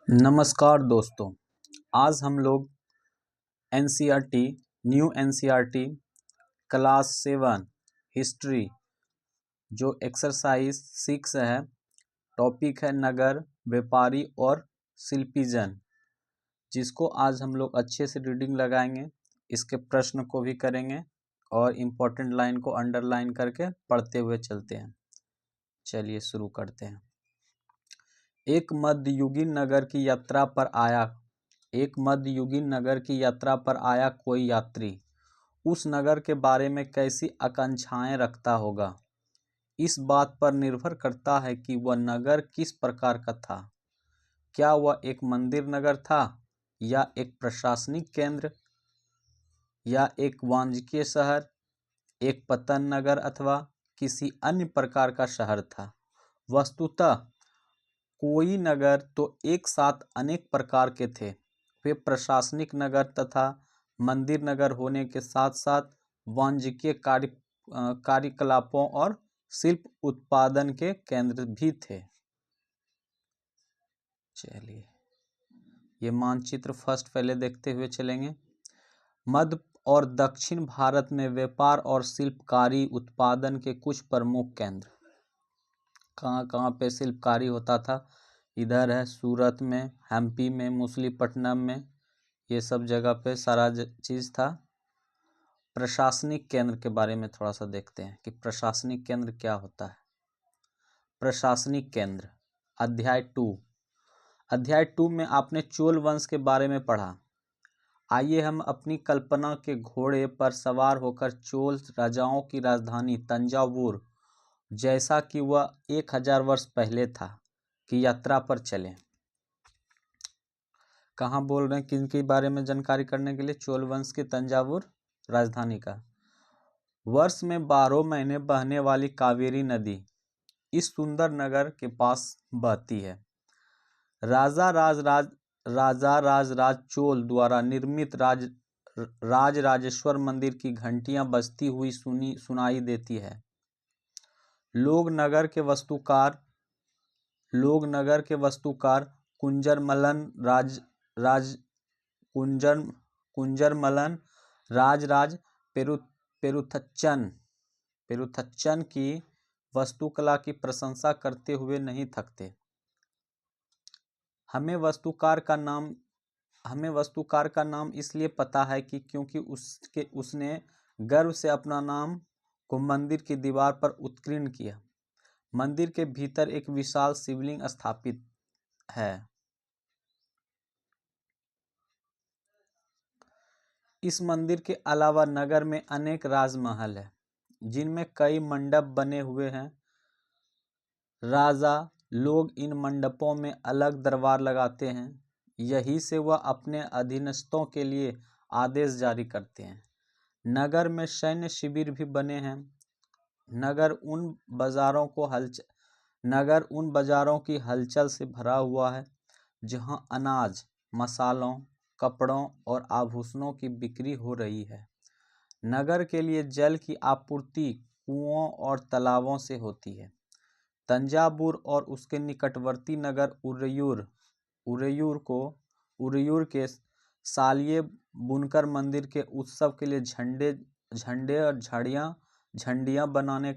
नमस्कार दोस्तों, आज हम लोग NCERT new NCERT class 7 history जो एक्सरसाइज 6 है। टॉपिक है नगर, व्यापारी और शिल्पीजन, जिसको आज हम लोग अच्छे से रीडिंग लगाएंगे, इसके प्रश्न को भी करेंगे और इम्पोर्टेंट लाइन को अंडरलाइन करके पढ़ते हुए चलते हैं। चलिए शुरू करते हैं। एक मध्ययुगीन नगर की यात्रा पर आया कोई यात्री उस नगर के बारे में कैसी आकांक्षाएं रखता होगा। इस बात पर निर्भर करता है कि वह नगर किस प्रकार का था। क्या वह एक मंदिर नगर था, या एक प्रशासनिक केंद्र, या एक वाणिज्यिक शहर, एक पत्तन नगर अथवा किसी अन्य प्रकार का शहर था। वस्तुतः कोई नगर तो एक साथ अनेक प्रकार के थे। वे प्रशासनिक नगर तथा मंदिर नगर होने के साथ साथ वाणिज्यिक कार्यकलापों और शिल्प उत्पादन के केंद्र भी थे। चलिए ये मानचित्र फर्स्ट पहले देखते हुए चलेंगे। मध्य और दक्षिण भारत में व्यापार और शिल्पकारी उत्पादन के कुछ प्रमुख केंद्र। कहाँ पे शिल्पकारी होता था? इधर है सूरत में, हम्पी में, मछलीपट्टनम में, ये सब जगह पे सारा चीज़ था। प्रशासनिक केंद्र के बारे में थोड़ा सा देखते हैं कि प्रशासनिक केंद्र क्या होता है। प्रशासनिक केंद्र अध्याय 2 में आपने चोल वंश के बारे में पढ़ा। आइए हम अपनी कल्पना के घोड़े पर सवार होकर चोल राजाओं की राजधानी तंजावुर, जैसा कि वह 1000 वर्ष पहले था, की यात्रा पर चलें। कहाँ बोल रहे हैं, किन के बारे में जानकारी करने के लिए? चोल वंश की तंजावुर राजधानी का। वर्ष में 12 महीने बहने वाली कावेरी नदी इस सुंदर नगर के पास बहती है। राजा राजराज चोल द्वारा निर्मित राजराजेश्वर मंदिर की घंटियां बजती हुई सुनाई देती है। लोग नगर के वस्तुकार कुंजरमलन राजराज पेरुथच्चन की वास्तुकला की प्रशंसा करते हुए नहीं थकते। हमें वास्तुकार का नाम इसलिए पता है कि क्योंकि उसने गर्व से अपना नाम को मंदिर की दीवार पर उत्कीर्ण किया। मंदिर के भीतर एक विशाल शिवलिंग स्थापित है। इस मंदिर के अलावा नगर में अनेक राजमहल हैं, जिनमें कई मंडप बने हुए हैं। राजा लोग इन मंडपों में अलग दरबार लगाते हैं। यही से वह अपने अधीनस्थों के लिए आदेश जारी करते हैं। नगर में सैन्य शिविर भी बने हैं। नगर उन बाजारों की हलचल से भरा हुआ है जहां अनाज, मसालों, कपड़ों और आभूषणों की बिक्री हो रही है। नगर के लिए जल की आपूर्ति कुओं और तालाबों से होती है। तंजावुर और उसके निकटवर्ती नगर उरेयूर के सालिये बुनकर मंदिर के उत्सव के लिए झंडे और झंडियां बनाने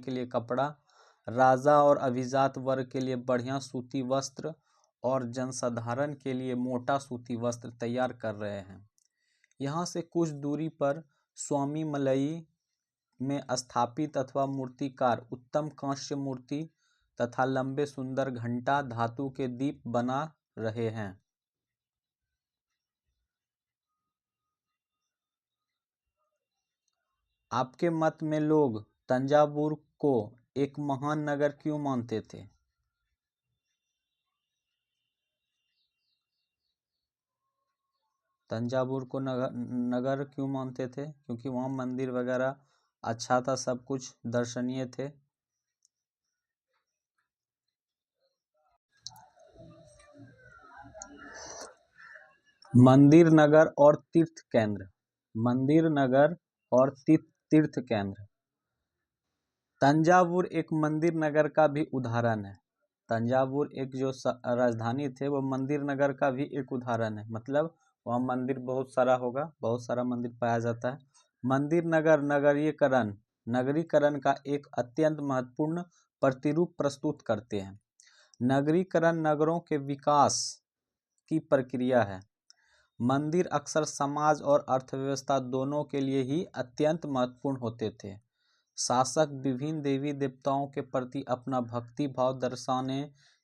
के लिए कपड़ा, राजा और अभिजात वर्ग के लिए बढ़िया सूती वस्त्र और जनसाधारण के लिए मोटा सूती वस्त्र तैयार कर रहे हैं। यहाँ से कुछ दूरी पर स्वामी मलई में स्थापित अथवा मूर्तिकार उत्तम कांस्य मूर्ति तथा लंबे सुंदर घंटा धातु के दीप बना रहे हैं। आपके मत में लोग तंजावुर को एक महान नगर क्यों मानते थे? तंजावुर को नगर क्यों मानते थे? क्योंकि वहाँ मंदिर वगैरह अच्छा था, सब कुछ दर्शनीय थे। मंदिर नगर और तीर्थ केंद्र। तंजावुर एक मंदिर नगर का भी उदाहरण है। तंजावुर एक जो राजधानी थे वो मंदिर नगर का भी एक उदाहरण है। मतलब वहाँ मंदिर बहुत सारा होगा, बहुत सारा मंदिर पाया जाता है। मंदिर नगर नगरीकरण नगरीकरण का एक अत्यंत महत्वपूर्ण प्रतिरूप प्रस्तुत करते हैं। नगरीकरण नगरों के विकास की प्रक्रिया है। मंदिर अक्सर समाज और अर्थव्यवस्था दोनों के लिए ही अत्यंत महत्वपूर्ण होते थे। शासक विभिन्न देवी देवताओं के प्रति अपना भक्ति भाव दर्शाने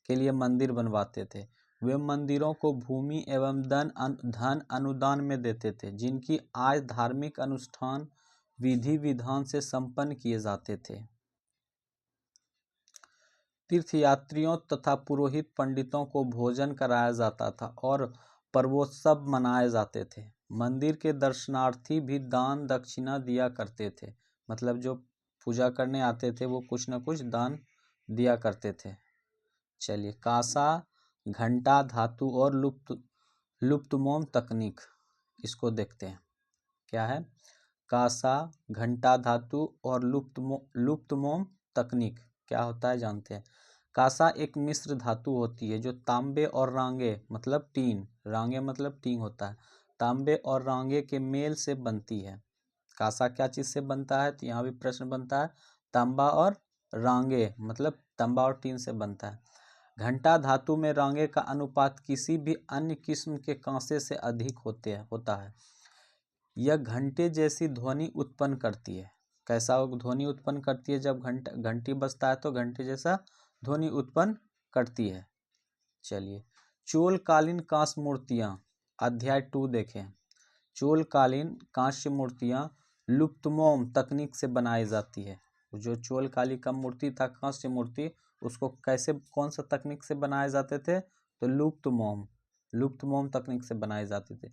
के लिए मंदिर बनवाते थे। वे मंदिरों को भूमि एवं धन अनुदान में देते थे, जिनकी आज धार्मिक अनुष्ठान विधि विधान से संपन्न किए जाते थे। तीर्थयात्रियों तथा पुरोहित पंडितों को भोजन कराया जाता था और पर्वोत्सव मनाए जाते थे। मंदिर के दर्शनार्थी भी दान दक्षिणा दिया करते थे। मतलब जो पूजा करने आते थे वो कुछ न कुछ दान दिया करते थे। चलिए, कांसा, घंटा धातु और लुप्तमोम तकनीक, इसको देखते हैं। क्या है? कांसा, घंटा धातु और लुप्तमोम तकनीक क्या होता है जानते हैं। कांसा एक मिश्र धातु होती है जो तांबे और रांगे मतलब टीन, रांगे मतलब टीन होता है, तांबे और रांगे के मेल से बनती है। कांसा क्या चीज से बनता है? तो यहाँ भी प्रश्न बनता है। तांबा और रांगे मतलब तांबा और टीन से बनता है। घंटा धातु में रांगे का अनुपात किसी भी अन्य किस्म के कांसे से अधिक होता है। यह घंटे जैसी ध्वनि उत्पन्न करती है। कैसा ध्वनि उत्पन्न करती है? जब घंटी बजता है तो घंटे जैसा ध्वनि उत्पन्न करती है। चलिए, चोलकालीन कांस्य मूर्तियां, अध्याय 2 देखें। चोलकालीन कांस्य मूर्तियां लुप्तमोम तकनीक से बनाई जाती है। जो चोलकालीन का मूर्ति था, कांस्य मूर्ति, उसको कौन सा तकनीक से बनाए जाते थे? तो लुप्तमोम तकनीक से बनाए जाते थे।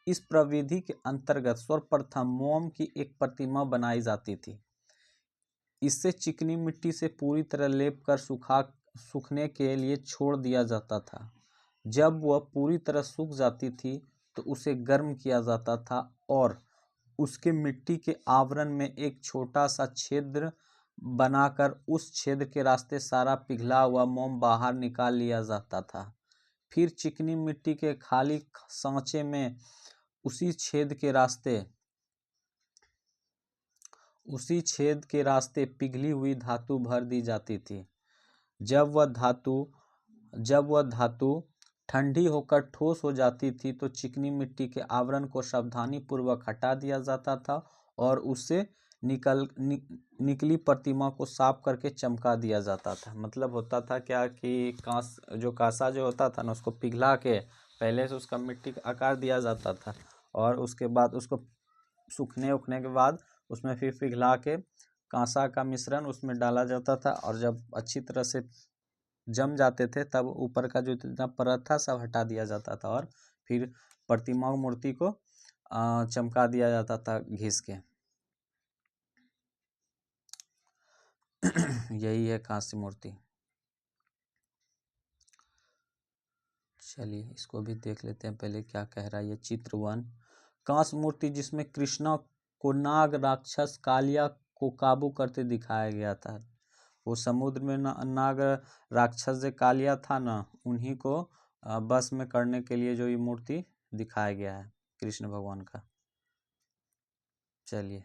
इस प्रविधि के अंतर्गत सर्वप्रथम मोम की एक प्रतिमा बनाई जाती थी। इससे चिकनी मिट्टी से पूरी तरह लेप कर सूखने के लिए छोड़ दिया जाता था। जब वह पूरी तरह सूख जाती थी तो उसे गर्म किया जाता था और उसके मिट्टी के आवरण में एक छोटा सा छिद्र बनाकर उस छेद के रास्ते सारा पिघला हुआ मोम बाहर निकाल लिया जाता था। फिर चिकनी मिट्टी के खाली सांचे में उसी छेद के रास्ते पिघली हुई धातु भर दी जाती थी। जब वह धातु ठंडी होकर ठोस हो जाती थी तो चिकनी मिट्टी के आवरण को सावधानी पूर्वक हटा दिया जाता था और उससे निकली प्रतिमा को साफ करके चमका दिया जाता था। मतलब होता था क्या कि कांसा जो होता था ना, उसको पिघला के पहले से उसका मिट्टी का आकार दिया जाता था और उसके बाद उसको सूखने के बाद उसमें फिर पिघला के कांसा का मिश्रण उसमें डाला जाता था और जब अच्छी तरह से जम जाते थे तब ऊपर का जो जितना परत था सब हटा दिया जाता था और फिर प्रतिमा मूर्ति को चमका दिया जाता था घिस के। यही है कांस्य मूर्ति। चलिए, इसको भी देख लेते हैं पहले क्या कह रहा है ये चित्र 1। कांस्य मूर्ति जिसमें कृष्णा को नाग राक्षस कालिया को काबू करते दिखाया गया था। वो समुद्र में नाग राक्षस जो कालिया था ना, उन्हीं को बस में करने के लिए जो ये मूर्ति दिखाया गया है कृष्ण भगवान का। चलिए,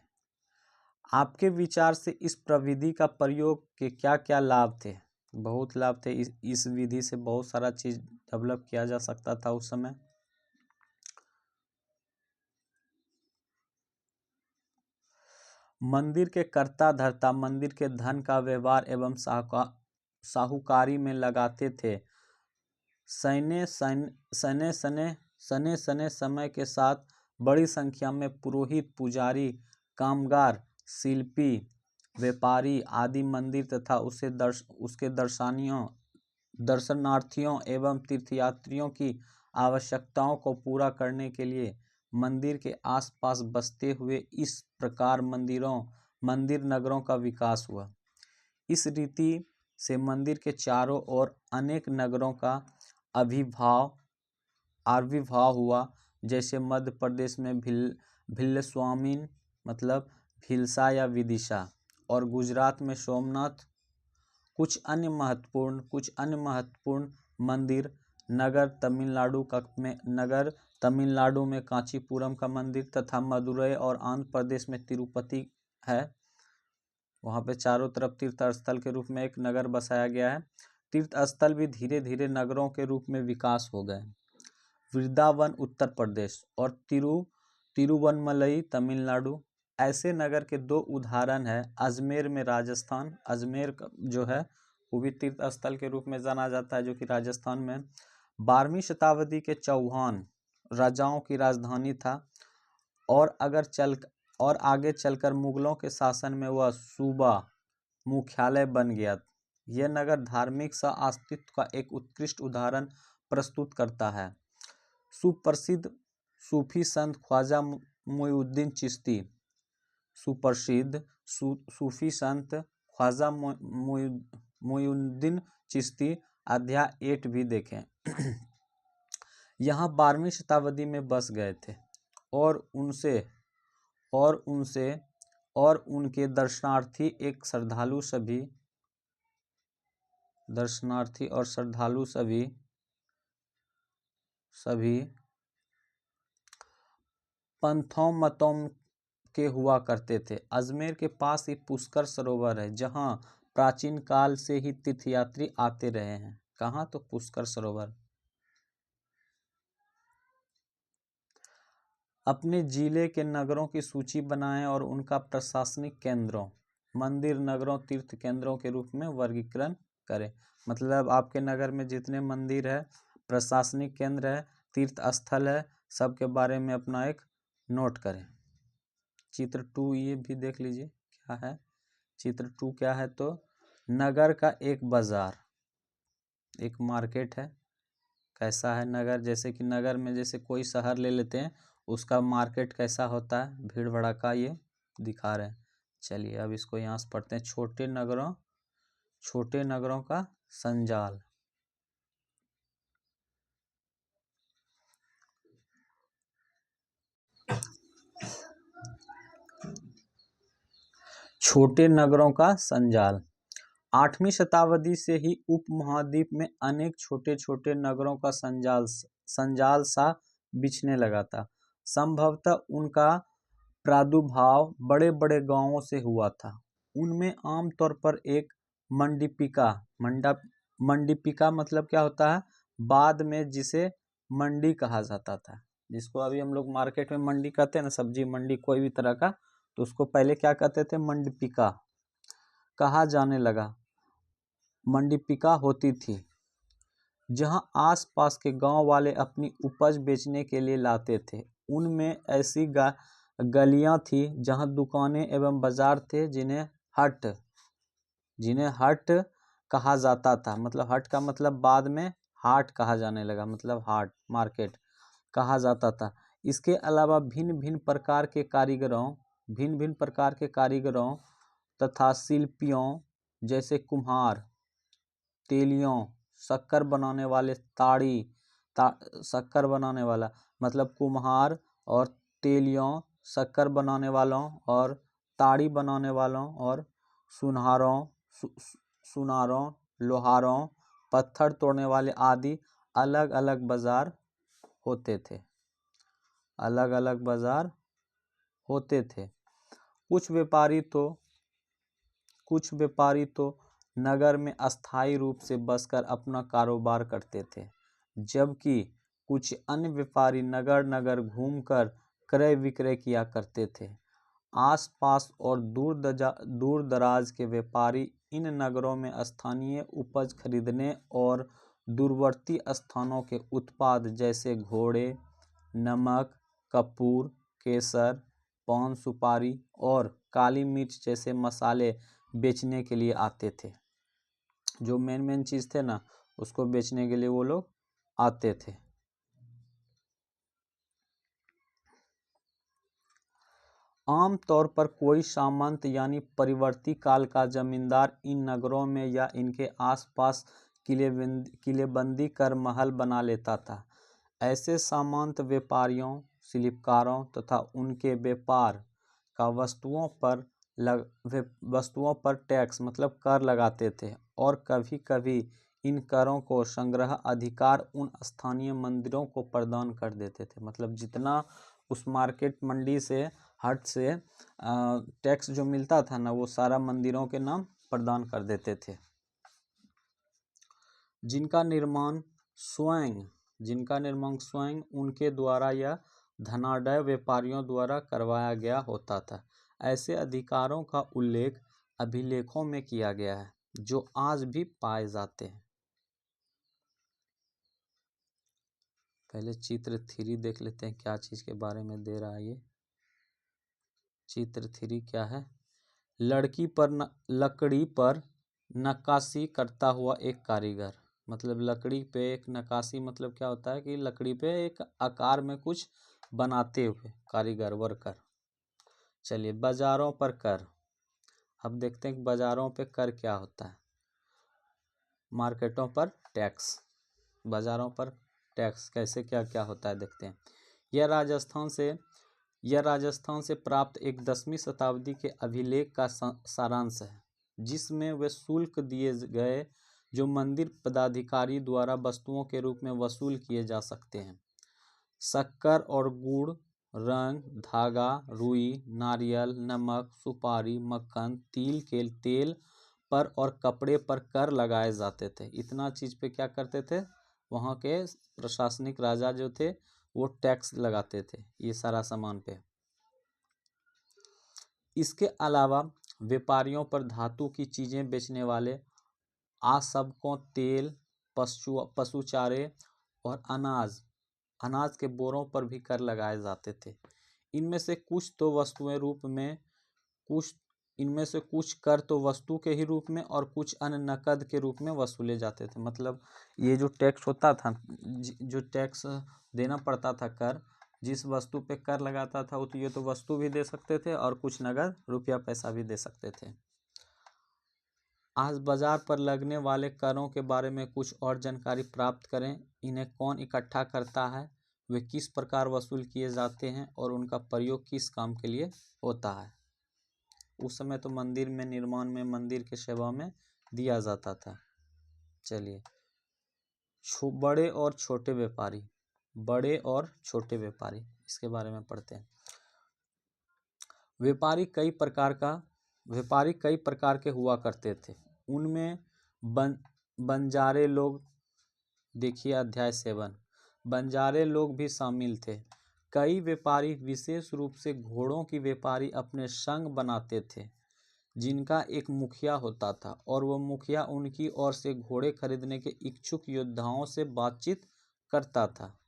आपके विचार से इस प्रविधि का प्रयोग के क्या क्या लाभ थे? बहुत लाभ थे। इस विधि से बहुत सारा चीज डेवलप किया जा सकता था उस समय। मंदिर के कर्ता धर्ता मंदिर के धन का व्यवहार एवं साहूकारी में लगाते थे। सने समय के साथ बड़ी संख्या में पुरोहित, पुजारी, कामगार, शिल्पी, व्यापारी आदि मंदिर तथा उसके दर्शनार्थियों एवं तीर्थयात्रियों की आवश्यकताओं को पूरा करने के लिए मंदिर के आसपास बसते हुए इस प्रकार मंदिर नगरों का विकास हुआ। इस रीति से मंदिर के चारों ओर अनेक नगरों का आविर्भाव हुआ। जैसे मध्य प्रदेश में भिल्लस्वामिन मतलब भिलसा या विदिशा, और गुजरात में सोमनाथ, कुछ अन्य महत्वपूर्ण मंदिर नगर तमिलनाडु में कांचीपुरम का मंदिर तथा मदुरई और आंध्र प्रदेश में तिरुपति है। वहाँ पे चारों तरफ तीर्थ स्थल के रूप में एक नगर बसाया गया है। तीर्थ स्थल भी धीरे धीरे नगरों के रूप में विकास हो गए। वृंदावन उत्तर प्रदेश और तिरुवनमलई तमिलनाडु ऐसे नगर के दो उदाहरण है। अजमेर में राजस्थान, अजमेर जो है वो भी तीर्थ स्थल के रूप में जाना जाता है, जो कि राजस्थान में 12वीं शताब्दी के चौहान राजाओं की राजधानी था और आगे चलकर मुगलों के शासन में वह सूबा मुख्यालय बन गया। यह नगर धार्मिक अस्तित्व का एक उत्कृष्ट उदाहरण प्रस्तुत करता है। सुप्रसिद्ध सूफी संत ख्वाजा मुइनुद्दीन चिश्ती, सुप्रसिद्ध सूफी संत ख्वाजा मुइनुद्दीन चिश्ती अध्याय 8 भी देखें। यहाँ 12वीं शताब्दी में बस गए थे और उनके दर्शनार्थी और श्रद्धालु सभी पंथों मतों के हुआ करते थे। अजमेर के पास ही पुष्कर सरोवर है, जहाँ प्राचीन काल से ही तीर्थयात्री आते रहे हैं। कहाँ? तो पुष्कर सरोवर। अपने जिले के नगरों की सूची बनाएं और उनका प्रशासनिक केंद्रों, मंदिर, नगरों, तीर्थ केंद्रों के रूप में वर्गीकरण करें। मतलब आपके नगर में जितने मंदिर है, प्रशासनिक केंद्र है, तीर्थ स्थल है, सबके बारे में अपना एक नोट करें। चित्र 2 ये भी देख लीजिए क्या है। चित्र 2 क्या है? तो नगर का एक बाजार, एक मार्केट है। कैसा है नगर? जैसे कि नगर में जैसे कोई शहर ले लेते हैं, उसका मार्केट कैसा होता है, भीड़ भड़का, ये दिखा रहे हैं। चलिए अब इसको यहाँ से पढ़ते हैं। छोटे नगरों का संजाल। छोटे नगरों का संजाल 8वीं शताब्दी से ही उपमहाद्वीप में अनेक छोटे छोटे नगरों का संजाल सा बिछने लगा था। संभवतः उनका प्रादुर्भाव बड़े बड़े गांवों से हुआ था। उनमें आमतौर पर एक मंडीपिका मतलब क्या होता है? बाद में जिसे मंडी कहा जाता था, जिसको अभी हम लोग मार्केट में मंडी कहते हैं ना, सब्जी मंडी कोई भी तरह का, तो उसको पहले क्या कहते थे? मंडीपिका कहा जाने लगा। मंडीपिका होती थी जहां आसपास के गांव वाले अपनी उपज बेचने के लिए लाते थे। उनमें ऐसी गलियां थी जहां दुकानें एवं बाजार थे, जिन्हें हट कहा जाता था। मतलब हट का मतलब बाद में हाट कहा जाने लगा, मतलब हाट, मार्केट कहा जाता था। इसके अलावा भिन्न भिन्न प्रकार के कारीगरों तथा शिल्पियों जैसे कुम्हार, तेलियों, शक्कर बनाने वाले शक्कर बनाने वाला मतलब कुम्हार, और तेलियों, शक्कर बनाने वालों, और ताड़ी बनाने वालों, और सुनारों, लोहारों, पत्थर तोड़ने वाले आदि अलग अलग बाजार होते थे। कुछ व्यापारी तो नगर में अस्थायी रूप से बसकर अपना कारोबार करते थे, जबकि कुछ अन्य व्यापारी नगर घूमकर क्रय विक्रय किया करते थे। आसपास और दूर दराज के व्यापारी इन नगरों में स्थानीय उपज खरीदने और दूरवर्ती स्थानों के उत्पाद जैसे घोड़े, नमक, कपूर, केसर, पान सुपारी और काली मिर्च जैसे मसाले बेचने के लिए आते थे। जो मेन चीज थे ना, उसको बेचने के लिए वो लोग आते थे। आमतौर पर कोई सामंत यानी परिवर्ती काल का जमींदार इन नगरों में या इनके आसपास किलेबंदी कर महल बना लेता था। ऐसे सामंत व्यापारियों, शिल्पकारों तथा उनके व्यापार का वस्तुओं पर वे वस्तुओं पर टैक्स मतलब कर लगाते थे और कभी कभी इन करों को संग्रह अधिकार उन स्थानीय मंदिरों को प्रदान कर देते थे। मतलब जितना उस मार्केट मंडी से हट से टैक्स जो मिलता था ना, वो सारा मंदिरों के नाम प्रदान कर देते थे। जिनका निर्माण स्वयं उनके द्वारा या धनाढ्य व्यापारियों द्वारा करवाया गया होता था। ऐसे अधिकारों का उल्लेख अभिलेखों में किया गया है जो आज भी पाए जाते हैं। पहले चित्र 3 देख लेते हैं क्या चीज के बारे में दे रहा है ये। चित्र 3 क्या है? लकड़ी पर नक्काशी करता हुआ एक कारीगर। मतलब लकड़ी पे एक नक्काशी मतलब क्या होता है कि लकड़ी पे एक आकार में कुछ बनाते हुए कारीगर वर्कर। चलिए, बाजारों पर कर। अब देखते हैं कि बाजारों पे कर क्या होता है। मार्केटों पर टैक्स, बाजारों पर टैक्स कैसे क्या क्या होता है देखते हैं। यह राजस्थान से प्राप्त एक 10वीं शताब्दी के अभिलेख का सारांश है, जिसमें वे शुल्क दिए गए जो मंदिर पदाधिकारी द्वारा वस्तुओं के रूप में वसूल किए जा सकते हैं। शक्कर और गुड़, रंग, धागा, रुई, नारियल, नमक, सुपारी, मक्खन, तिल के तेल पर और कपड़े पर कर लगाए जाते थे। इतना चीज पे क्या करते थे? वहाँ के प्रशासनिक राजा जो थे वो टैक्स लगाते थे ये सारा सामान पे। इसके अलावा व्यापारियों पर धातु की चीजें बेचने वाले आसबकों, तेल, पशु चारे और अनाज के बोरों पर भी कर लगाए जाते थे। इनमें से कुछ कर तो वस्तु के ही रूप में और कुछ अन्य नकद के रूप में वसूले जाते थे। मतलब ये जो टैक्स होता था, जो टैक्स देना पड़ता था कर, जिस वस्तु पे कर लगाता था वो तो ये तो वस्तु भी दे सकते थे और कुछ नगद रुपया पैसा भी दे सकते थे। आज बाजार पर लगने वाले करों के बारे में कुछ और जानकारी प्राप्त करें। इन्हें कौन इकट्ठा करता है, वे किस प्रकार वसूल किए जाते हैं और उनका प्रयोग किस काम के लिए होता है। उस समय तो मंदिर में निर्माण में, मंदिर के सेवा में दिया जाता था। चलिए, बड़े और छोटे व्यापारी इसके बारे में पढ़ते हैं। व्यापारी कई प्रकार के हुआ करते थे। उनमें बंजारे लोग, देखिए अध्याय 7, बंजारे लोग भी शामिल थे। कई व्यापारी, विशेष रूप से घोड़ों की व्यापारी, अपने संघ बनाते थे जिनका एक मुखिया होता था और वह मुखिया उनकी ओर से घोड़े खरीदने के इच्छुक योद्धाओं से बातचीत करता था।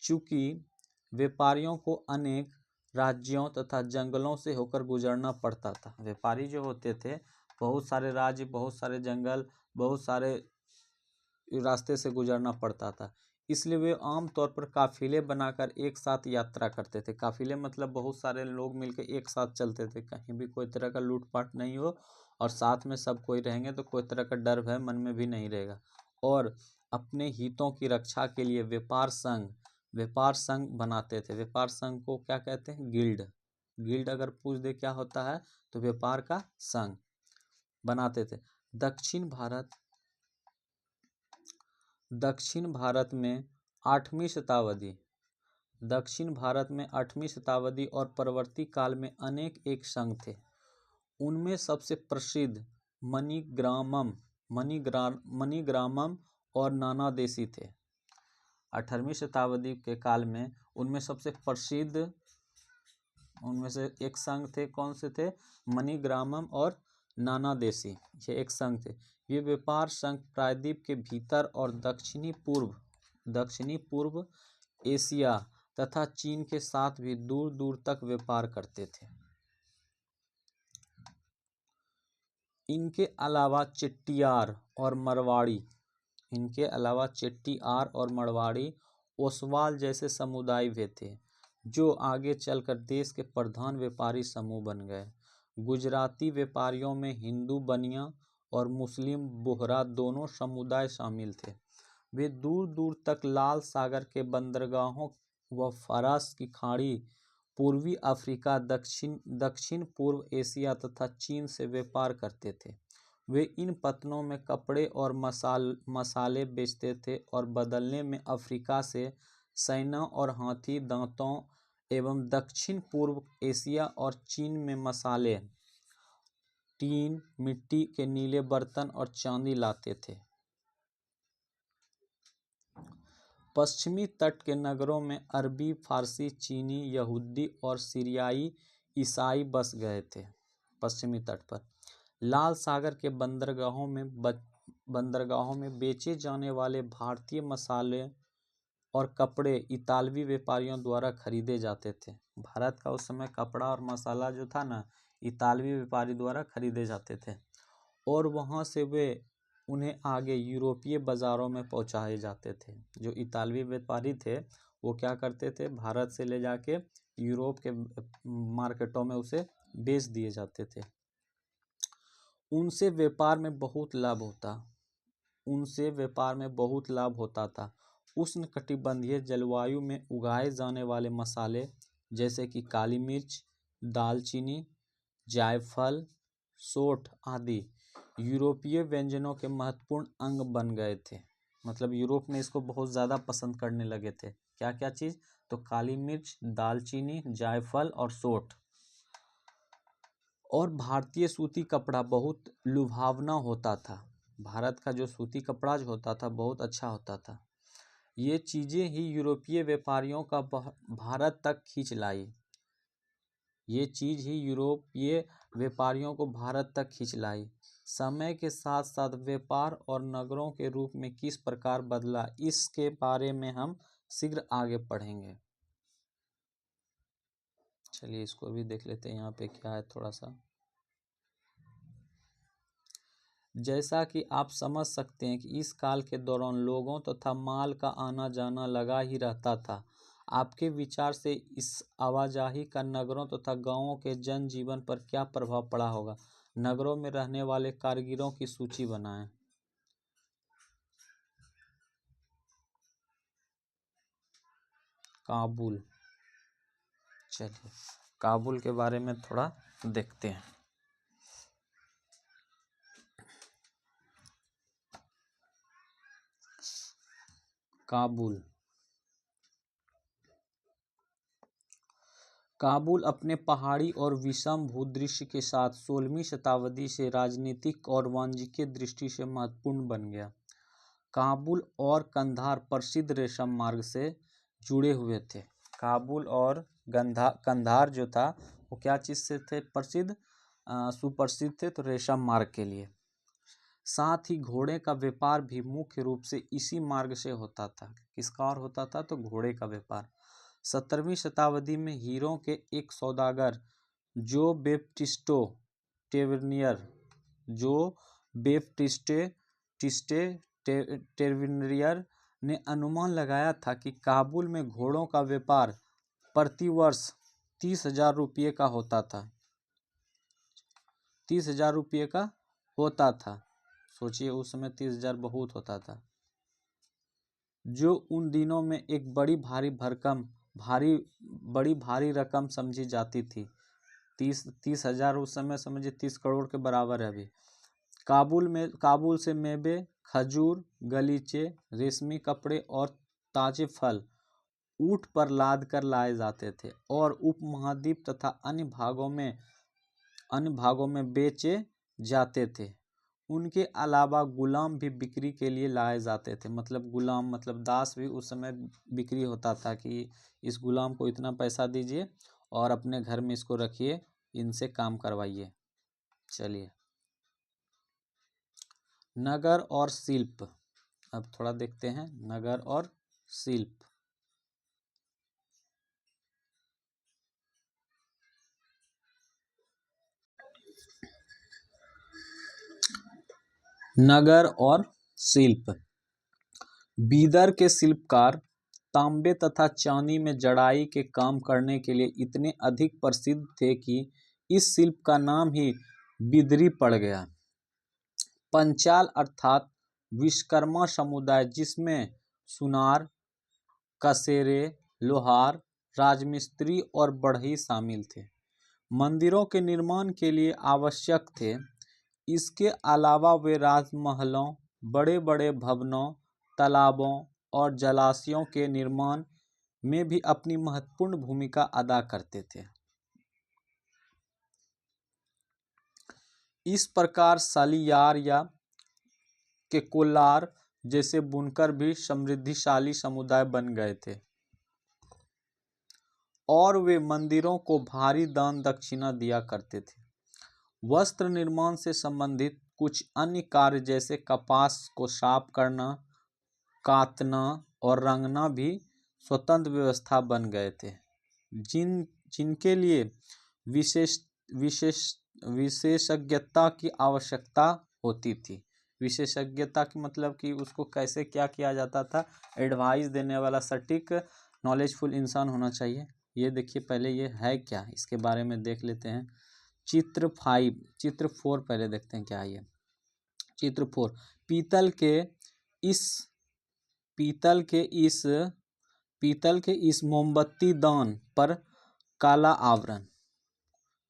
चूंकि व्यापारियों को अनेक राज्यों तथा जंगलों से होकर गुजरना पड़ता था। व्यापारी जो होते थे, बहुत सारे राज्य, बहुत सारे जंगल, बहुत सारे रास्ते से गुजरना पड़ता था। इसलिए वे आमतौर पर काफिले बनाकर एक साथ यात्रा करते थे। काफिले मतलब बहुत सारे लोग मिलकर एक साथ चलते थे, कहीं भी कोई तरह का लूटपाट नहीं हो और साथ में सब कोई रहेंगे तो कोई तरह का डर भय मन में भी नहीं रहेगा। और अपने हितों की रक्षा के लिए व्यापार संघ बनाते थे। व्यापार संघ को क्या कहते हैं? गिल्ड अगर पूछ दे क्या होता है तो व्यापार का संघ बनाते थे। दक्षिण भारत में 8वीं शताब्दी और परवर्ती काल में अनेक एक संघ थे। उनमें सबसे प्रसिद्ध मणिग्रामम और नानादेशी थे। 18वीं शताब्दी के काल में उनमें सबसे प्रसिद्ध उनमें से एक संघ थे। कौन से थे? मणिग्रामम और नानादेशी, ये एक संघ थे। ये व्यापार संघ प्रायद्वीप के भीतर और दक्षिणी पूर्व एशिया तथा चीन के साथ भी दूर दूर तक व्यापार करते थे। इनके अलावा चेट्टियार और मरवाड़ी ओसवाल जैसे समुदाय भी थे, जो आगे चलकर देश के प्रधान व्यापारी समूह बन गए। गुजराती व्यापारियों में हिंदू बनिया और मुस्लिम बोहरा दोनों समुदाय शामिल थे। वे दूर दूर तक लाल सागर के बंदरगाहों व फारस की खाड़ी पूर्वी अफ्रीका, दक्षिण पूर्व एशिया तथा चीन से व्यापार करते थे। वे इन पत्तनों में कपड़े और मसाले बेचते थे और बदले में अफ्रीका से सेना और हाथी दांतों एवं दक्षिण पूर्व एशिया और चीन में मसाले, टीन, मिट्टी के नीले बर्तन और चांदी लाते थे। पश्चिमी तट के नगरों में अरबी, फारसी, चीनी, यहूदी और सीरियाई ईसाई बस गए थे। पश्चिमी तट पर लाल सागर के बंदरगाहों में बेचे जाने वाले भारतीय मसाले और कपड़े इतालवी व्यापारियों द्वारा खरीदे जाते थे। भारत का उस समय कपड़ा और मसाला जो था ना, इतालवी व्यापारी द्वारा खरीदे जाते थे और वहाँ से वे उन्हें आगे यूरोपीय बाज़ारों में पहुँचाए जाते थे। जो इतालवी व्यापारी थे वो क्या करते थे, भारत से ले जाके यूरोप के मार्केटों में उसे बेच दिए जाते थे। उनसे व्यापार में बहुत लाभ होता था। उष्णकटिबंधीय जलवायु में उगाए जाने वाले मसाले जैसे कि काली मिर्च, दालचीनी, जायफल, सौंठ आदि यूरोपीय व्यंजनों के महत्वपूर्ण अंग बन गए थे। मतलब यूरोप में इसको बहुत ज़्यादा पसंद करने लगे थे। क्या क्या चीज़? तो काली मिर्च, दालचीनी, जायफल और सौंठ। और भारतीय सूती कपड़ा बहुत लुभावना होता था। भारत का जो सूती कपड़ा जो होता था बहुत अच्छा होता था। ये चीज़ें ही यूरोपीय व्यापारियों का भारत तक खींच लाई। ये चीज़ ही यूरोपीय व्यापारियों को भारत तक खींच लाई। समय के साथ साथ व्यापार और नगरों के रूप में किस प्रकार बदला, इसके बारे में हम शीघ्र आगे पढ़ेंगे। चलिए इसको भी देख लेते हैं। यहाँ पे क्या है थोड़ा सा, जैसा कि आप समझ सकते हैं कि इस काल के दौरान लोगों तथा माल का आना जाना लगा ही रहता था। आपके विचार से इस आवाजाही का नगरों तथा गांवों के जनजीवन पर क्या प्रभाव पड़ा होगा? नगरों में रहने वाले कारीगरों की सूची बनाएं। काबुल। चलिए काबुल के बारे में थोड़ा देखते हैं। काबुल अपने पहाड़ी और विषम भूदृश्य के साथ 16वीं शताब्दी से राजनीतिक और वाणिज्यिक दृष्टि से महत्वपूर्ण बन गया। काबुल और कंधार प्रसिद्ध रेशम मार्ग से जुड़े हुए थे। काबुल और कंधार जो था वो क्या चीज़ से थे प्रसिद्ध? सुप्रसिद्ध थे तो रेशम मार्ग के लिए। साथ ही घोड़े का व्यापार भी मुख्य रूप से इसी मार्ग से होता था। किसका और होता था? तो घोड़े का व्यापार। 17वीं शताब्दी में हीरों के एक सौदागर जो बेप्टिस्टे टेर्विनियर ने अनुमान लगाया था कि काबुल में घोड़ों का व्यापार प्रतिवर्ष 30,000 रुपये का होता था। 30,000 रुपये का होता था। सोचिए उस समय 30,000 बहुत होता था, जो उन दिनों में एक बड़ी भारी रकम समझी जाती थी। 30,000 उस समय समझिए 30 करोड़ के बराबर है अभी। काबुल से मेवे, खजूर, गलीचे, रेशमी कपड़े और ताजे फल ऊँट पर लाद कर लाए जाते थे और उपमहाद्वीप तथा अन्य भागों में बेचे जाते थे। उनके अलावा गुलाम भी बिक्री के लिए लाए जाते थे। मतलब गुलाम मतलब दास भी उस समय बिक्री होता था कि इस गुलाम को इतना पैसा दीजिए और अपने घर में इसको रखिए, इनसे काम करवाइए। चलिए नगर और शिल्प अब थोड़ा देखते हैं। नगर और शिल्प। नगर और शिल्प। बीदर के शिल्पकार तांबे तथा चांदी में जड़ाई के काम करने के लिए इतने अधिक प्रसिद्ध थे कि इस शिल्प का नाम ही बिदरी पड़ गया। पंचाल अर्थात विश्वकर्मा समुदाय, जिसमें सुनार, कसेरे, लोहार, राजमिस्त्री और बढ़ई शामिल थे। मंदिरों के निर्माण के लिए आवश्यक थे। इसके अलावा वे राजमहलों, बड़े बड़े भवनों, तालाबों और जलाशयों के निर्माण में भी अपनी महत्वपूर्ण भूमिका अदा करते थे। इस प्रकार सालियार या के कोलार जैसे बुनकर भी समृद्धिशाली समुदाय बन गए थे और वे मंदिरों को भारी दान दक्षिणा दिया करते थे। वस्त्र निर्माण से संबंधित कुछ अन्य कार्य जैसे कपास को साफ करना, कातना और रंगना भी स्वतंत्र व्यवस्था बन गए थे, जिनके लिए विशेष विशेष विशेषज्ञता की आवश्यकता होती थी। विशेषज्ञता की मतलब कि उसको कैसे क्या किया जाता था, एडवाइस देने वाला सटीक नॉलेजफुल इंसान होना चाहिए। ये देखिए पहले ये है क्या, इसके बारे में देख लेते हैं। चित्र 5, चित्र 4 पहले देखते हैं क्या है ये। चित्र 4, पीतल के इस मोमबत्ती दान पर काला आवरण।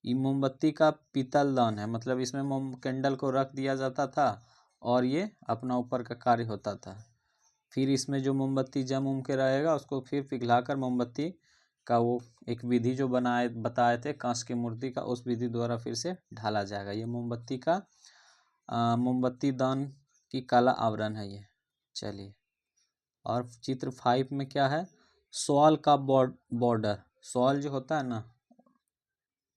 ये मोमबत्ती का पीतल दान है, मतलब इसमें मोम कैंडल को रख दिया जाता था और ये अपना ऊपर का कार्य होता था। फिर इसमें जो मोमबत्ती जम के रहेगा उसको फिर पिघलाकर मोमबत्ती का वो एक विधि जो बताए थे कांच की मूर्ति का, उस विधि द्वारा फिर से ढाला जाएगा। ये मोमबत्ती दान की काला आवरण है ये। चलिए, और चित्र 5 में क्या है, शॉल का बॉर्डर। शॉल जो होता है ना,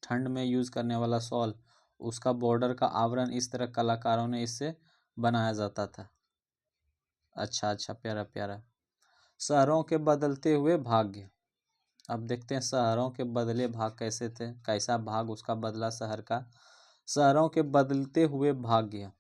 ठंड में यूज करने वाला शॉल, उसका बॉर्डर का आवरण इस तरह कलाकारों ने इससे बनाया जाता था। अच्छा, प्यारा प्यारा। शहरों के बदलते हुए भाग्य। अब देखते हैं शहरों के बदले भाग कैसे थे, कैसा भाग उसका बदला शहर का। शहरों के बदलते हुए भाग्य।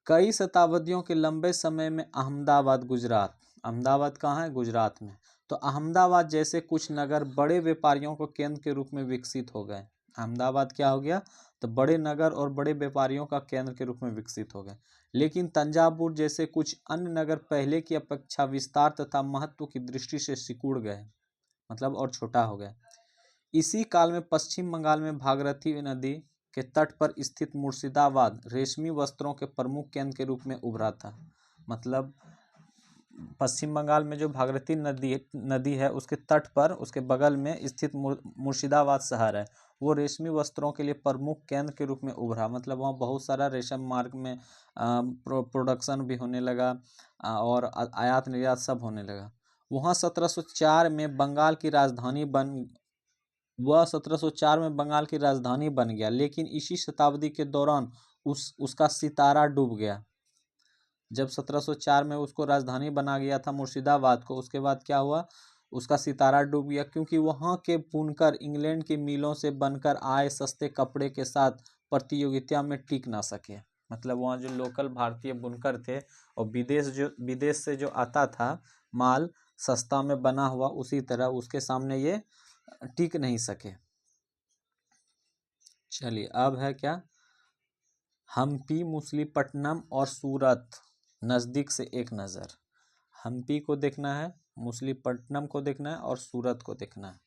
कई शताब्दियों के लंबे समय में अहमदाबाद, गुजरात, अहमदाबाद कहाँ है, गुजरात में, तो अहमदाबाद जैसे कुछ नगर बड़े व्यापारियों को केंद्र के रूप में विकसित हो गए। अहमदाबाद क्या हो गया, तो बड़े नगर और बड़े व्यापारियों का केंद्र के रूप में विकसित हो गए। लेकिन तंजावुर जैसे कुछ अन्य नगर पहले की अपेक्षा विस्तार तथा महत्व की दृष्टि से सिकुड़ गए, मतलब और छोटा हो गया। इसी काल में पश्चिम बंगाल में भागीरथी नदी के तट पर स्थित मुर्शिदाबाद रेशमी वस्त्रों के प्रमुख केंद्र के रूप में उभरा था। मतलब पश्चिम बंगाल में जो भागीरथी नदी है उसके तट पर, उसके बगल में स्थित मुर्शिदाबाद शहर है, वो रेशमी वस्त्रों के लिए प्रमुख केंद्र के रूप में उभरा। मतलब वहाँ बहुत सारा रेशम मार्ग में प्रोडक्शन भी होने लगा और आयात निर्यात सब होने लगा। वहाँ 1704 में बंगाल की राजधानी बन गया, लेकिन इसी शताब्दी के दौरान उसका सितारा डूब गया। जब 1704 में उसको राजधानी बना गया था मुर्शिदाबाद को, उसके बाद क्या हुआ, उसका सितारा डूब गया, क्योंकि वहाँ के बुनकर इंग्लैंड की मिलों से बनकर आए सस्ते कपड़े के साथ प्रतियोगिता में टिक ना सके। मतलब वहाँ जो लोकल भारतीय बुनकर थे और विदेश से जो आता था माल सस्ता में बना हुआ, उसी तरह उसके सामने ये टिक नहीं सके। चलिए, अब है क्या, हम्पी, मछलीपट्टनम और सूरत नज़दीक से एक नज़र। हम्पी को देखना है, मछलीपट्टनम को देखना है और सूरत को देखना है।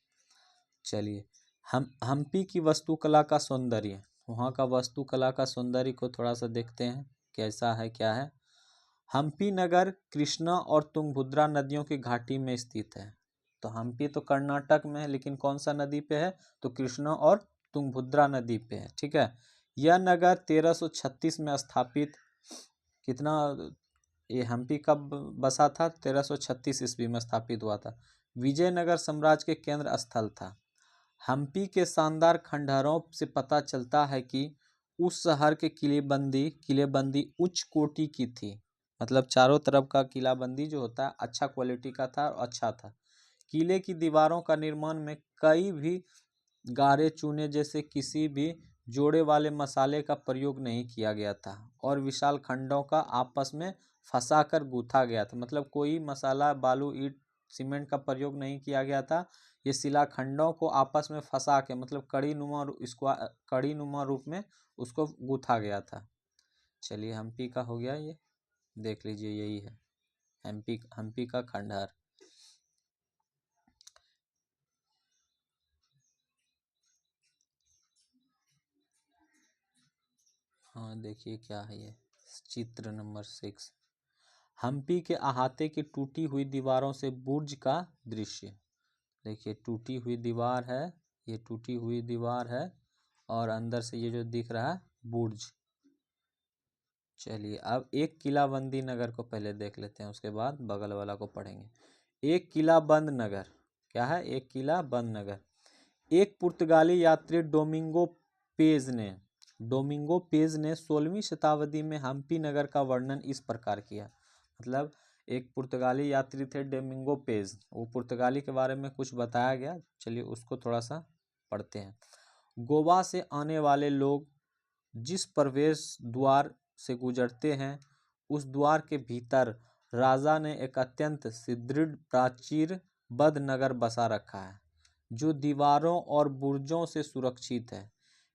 चलिए, हम्पी की वास्तुकला का सौंदर्य, वहाँ का वास्तुकला का सौंदर्य को थोड़ा सा देखते हैं कैसा है क्या है। हम्पी नगर कृष्णा और तुंगभद्रा नदियों की घाटी में स्थित है। तो हम्पी तो कर्नाटक में है, लेकिन कौन सा नदी पे है, तो कृष्णा और तुंगभद्रा नदी पे है। ठीक है, यह नगर 1336 में स्थापित, कितना, ये हम्पी कब बसा था, 1336 ईस्वी में स्थापित हुआ था। विजयनगर साम्राज्य के केंद्र स्थल था। हम्पी के शानदार खंडहरों से पता चलता है कि उस शहर के किलेबंदी उच्च कोटि की थी। मतलब चारों तरफ का किलाबंदी जो होता है अच्छा क्वालिटी का था और अच्छा था। किले की दीवारों का निर्माण में कई भी गारे चूने जैसे किसी भी जोड़े वाले मसाले का प्रयोग नहीं किया गया था और विशाल खंडों का आपस में फंसाकर गूंथा गया था। मतलब कोई मसाला, बालू, ईंट, सीमेंट का प्रयोग नहीं किया गया था। ये शिलाखंडों को आपस में फंसा के, मतलब कड़ी नुमा रूप में उसको गूंथा गया था। चलिए, हम्पी का हो गया, ये देख लीजिए, यही है हम्पी का खंडहर। हाँ देखिए क्या है ये, चित्र नंबर 6। हम्पी के अहाते की टूटी हुई दीवारों से बुर्ज का दृश्य। देखिए टूटी हुई दीवार है, ये टूटी हुई दीवार है और अंदर से ये जो दिख रहा है बुर्ज। चलिए अब एक किलाबंदी नगर को पहले देख लेते हैं, उसके बाद बगल वाला को पढ़ेंगे। एक किला बंद नगर क्या है, एक किला बंद नगर। एक पुर्तगाली यात्री डोमिंगो पेज ने 16वीं शताब्दी में हम्पी नगर का वर्णन इस प्रकार किया। मतलब एक पुर्तगाली यात्री थे डोमिंगो पेज, वो पुर्तगाली के बारे में कुछ बताया गया, चलिए उसको थोड़ा सा पढ़ते हैं। गोवा से आने वाले लोग जिस प्रवेश द्वार से गुजरते हैं, उस द्वार के भीतर राजा ने एक अत्यंत सुदृढ़ प्राचीर बद्ध नगर बसा रखा है, जो दीवारों और बुर्जों से सुरक्षित है।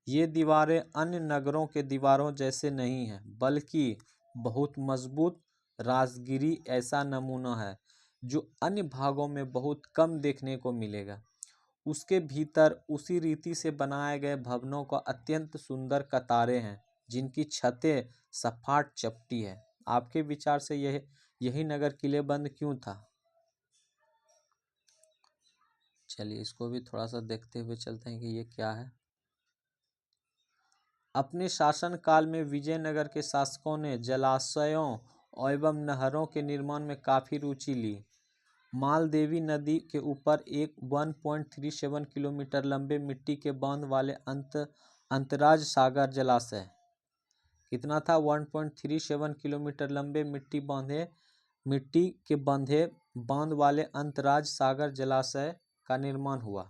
ये दीवारें अन्य नगरों के दीवारों जैसे नहीं हैं, बल्कि बहुत मजबूत राजगिरी ऐसा नमूना है जो अन्य भागों में बहुत कम देखने को मिलेगा। उसके भीतर उसी रीति से बनाए गए भवनों का अत्यंत सुंदर कतारें हैं, जिनकी छतें सपाट चपटी है। आपके विचार से यही नगर किलेबंद क्यों था? चलिए इसको भी थोड़ा सा देखते हुए चलते हैं कि ये क्या है। अपने शासनकाल में विजयनगर के शासकों ने जलाशयों एवं नहरों के निर्माण में काफ़ी रुचि ली। मालदेवी नदी के ऊपर एक 1.37 किलोमीटर लंबे मिट्टी के बांध वाले अंतराज सागर जलाशय, कितना था 1.37 किलोमीटर लंबे मिट्टी के बांध वाले अंतराज सागर जलाशय का निर्माण हुआ।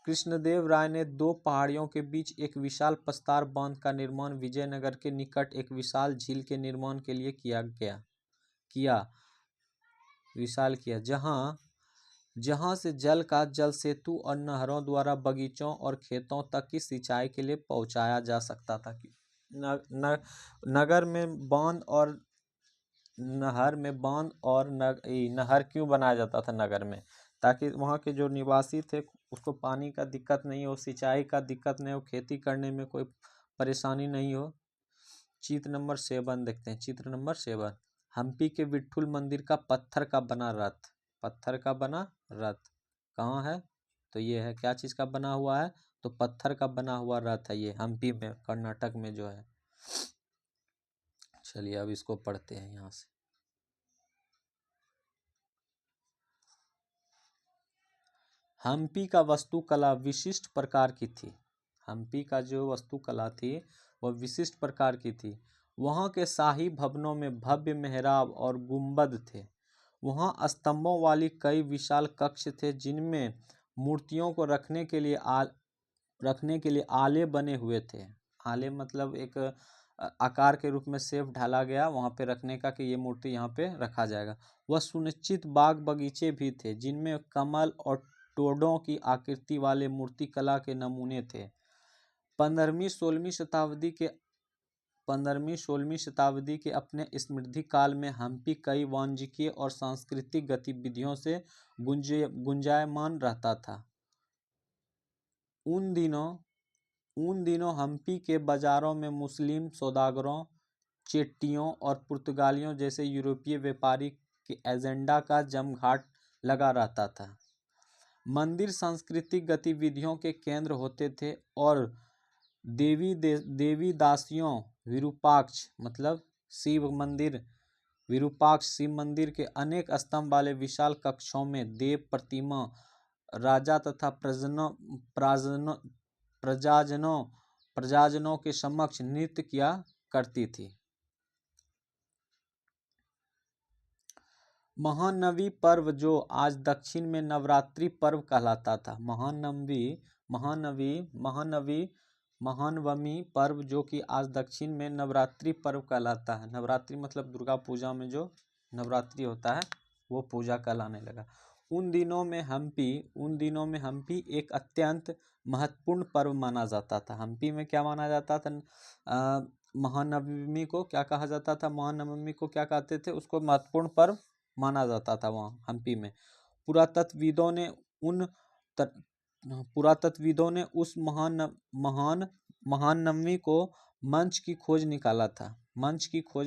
कृष्णदेव राय ने 2 पहाड़ियों के बीच एक विशाल प्रस्तार बांध का निर्माण विजयनगर के निकट एक विशाल झील के निर्माण के लिए किया, जहां से जल का जल सेतु और नहरों द्वारा बगीचों और खेतों तक की सिंचाई के लिए पहुंचाया जा सकता था। नगर में बांध और नहर क्यों बनाया जाता था नगर में? ताकि वहाँ के जो निवासी थे उसको पानी का दिक्कत नहीं हो, सिंचाई का दिक्कत नहीं हो, खेती करने में कोई परेशानी नहीं हो। चित्र नंबर 7 देखते हैं। चित्र नंबर 7, हम्पी के विट्ठुल मंदिर का पत्थर का बना रथ कहाँ है? तो ये है, क्या चीज़ का बना हुआ है? तो पत्थर का बना हुआ रथ है ये, हम्पी में, कर्नाटक में जो है। चलिए अब इसको पढ़ते हैं यहाँ से। हम्पी का वास्तुकला विशिष्ट प्रकार की थी। हम्पी का जो वास्तुकला थी वह विशिष्ट प्रकार की थी। वहाँ के शाही भवनों में भव्य मेहराब और गुंबद थे। वहाँ स्तंभों वाली कई विशाल कक्ष थे, जिनमें मूर्तियों को रखने के लिए आले बने हुए थे। आले मतलब एक आकार के रूप में शेप ढाला गया वहाँ पे रखने का, कि ये मूर्ति यहाँ पे रखा जाएगा। वह सुनिश्चित बाग बगीचे भी थे, जिनमें कमल और टोडों की आकृति वाले मूर्तिकला के नमूने थे। 15वीं-16वीं शताब्दी के अपने समृद्धि काल में हम्पी कई वाणिज्यिक और सांस्कृतिक गतिविधियों से गुंजायमान रहता था। उन दिनों हम्पी के बाजारों में मुस्लिम सौदागरों, चेट्टियों और पुर्तगालियों जैसे यूरोपीय व्यापारी के एजेंडा का जमघाट लगा रहता था। मंदिर सांस्कृतिक गतिविधियों के केंद्र होते थे और देवी दासियों विरूपाक्ष मतलब शिव मंदिर के अनेक स्तंभ वाले विशाल कक्षों में देव प्रतिमा, राजा तथा प्रजाजनों के समक्ष नृत्य किया करती थी। महानवमी पर्व, जो आज दक्षिण में नवरात्रि पर्व कहलाता था, महानवमी पर्व जो कि आज दक्षिण में नवरात्रि पर्व कहलाता है। नवरात्रि मतलब दुर्गा पूजा में जो नवरात्रि होता है वो पूजा कहलाने लगा। उन दिनों में हम्पी एक अत्यंत महत्वपूर्ण पर्व माना जाता था। हम्पी में क्या माना जाता था? महानवमी को क्या कहा जाता था? महानवमी को क्या कहते थे? उसको महत्वपूर्ण पर्व माना जाता था वहाँ हम्पी में। पुरातत्वविदों ने उस महान महानवमी को मंच की खोज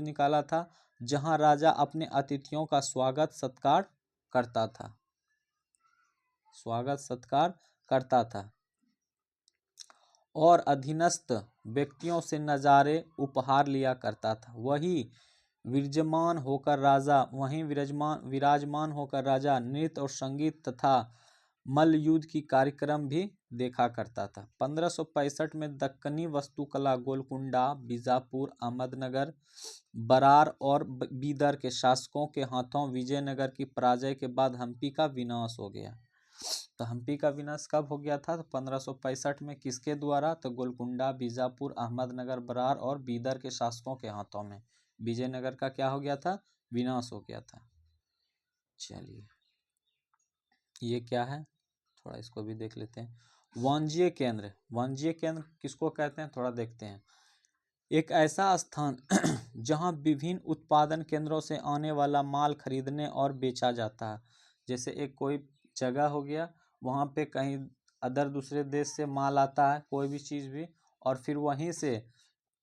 निकाला था जहां राजा अपने अतिथियों का स्वागत सत्कार करता था और अधीनस्थ व्यक्तियों से नजारे उपहार लिया करता था। वहीं विराजमान होकर राजा नृत्य और संगीत तथा मल्लयुद्ध की कार्यक्रम भी देखा करता था। 1565 में दक्कनी वास्तुकला गोलकुंडा, बीजापुर, अहमदनगर, बरार और बीदर के शासकों के हाथों विजयनगर की पराजय के बाद हम्पी का विनाश हो गया। तो हम्पी का विनाश कब हो गया था? तो 1565 में। किसके द्वारा? तो गोलकुंडा, बीजापुर, अहमदनगर, बरार और बीदर के शासकों के हाथों में विजयनगर का क्या हो गया था? विनाश हो गया था। चलिए, ये क्या है थोड़ा इसको भी देख लेते हैं। वाणिज्य केंद्र किसको कहते हैं थोड़ा देखते हैं। एक ऐसा स्थान जहां विभिन्न उत्पादन केंद्रों से आने वाला माल खरीदने और बेचा जाता है। जैसे एक कोई जगह हो गया, वहां पे कहीं दूसरे देश से माल आता है, कोई भी चीज़ भी, और फिर वहीं से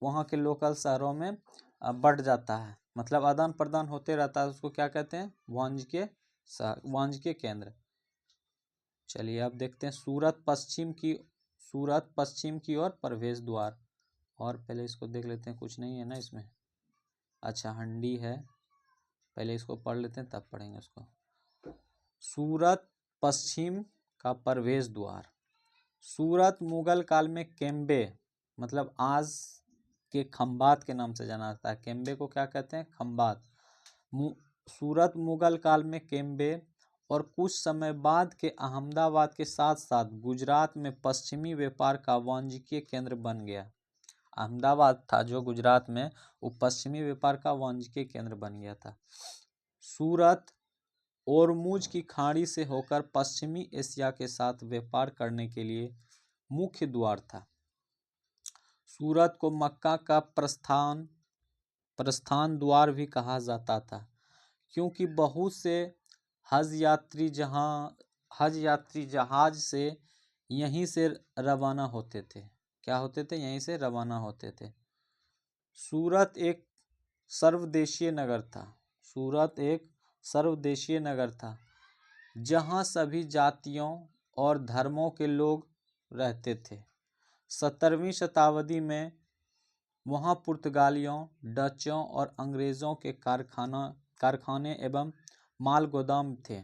वहाँ के लोकल शहरों में बढ़ जाता है, मतलब आदान प्रदान होते रहता है। उसको क्या कहते हैं? वाणिज्य केंद्र। चलिए अब देखते हैं सूरत पश्चिम की ओर प्रवेश द्वार। और पहले इसको देख लेते हैं, कुछ नहीं है ना इसमें। अच्छा, हंडी है, पहले इसको पढ़ लेते हैं तब पढ़ेंगे उसको। सूरत पश्चिम का प्रवेश द्वार। सूरत मुगल काल में केम्बे, मतलब आज के खंबात के नाम से जाना जाता है। केम्बे को क्या कहते हैं? खंबात। सूरत मुगल काल में केम्बे और कुछ समय बाद के अहमदाबाद के साथ साथ गुजरात में पश्चिमी व्यापार का वाणिज्यिक केंद्र बन गया। अहमदाबाद था जो गुजरात में, वो पश्चिमी व्यापार का वाणिज्यिक केंद्र बन गया था। सूरत ओरमुज की खाड़ी से होकर पश्चिमी एशिया के साथ व्यापार करने के लिए मुख्य द्वार था। सूरत को मक्का का प्रस्थान द्वार भी कहा जाता था, क्योंकि बहुत से हज यात्री जहाज से यहीं से रवाना होते थे। क्या होते थे? यहीं से रवाना होते थे। सूरत एक सर्वदेशीय नगर था जहां सभी जातियों और धर्मों के लोग रहते थे। 17वीं शताब्दी में वहां पुर्तगालियों, डचों और अंग्रेजों के कारखाने एवं माल गोदाम थे।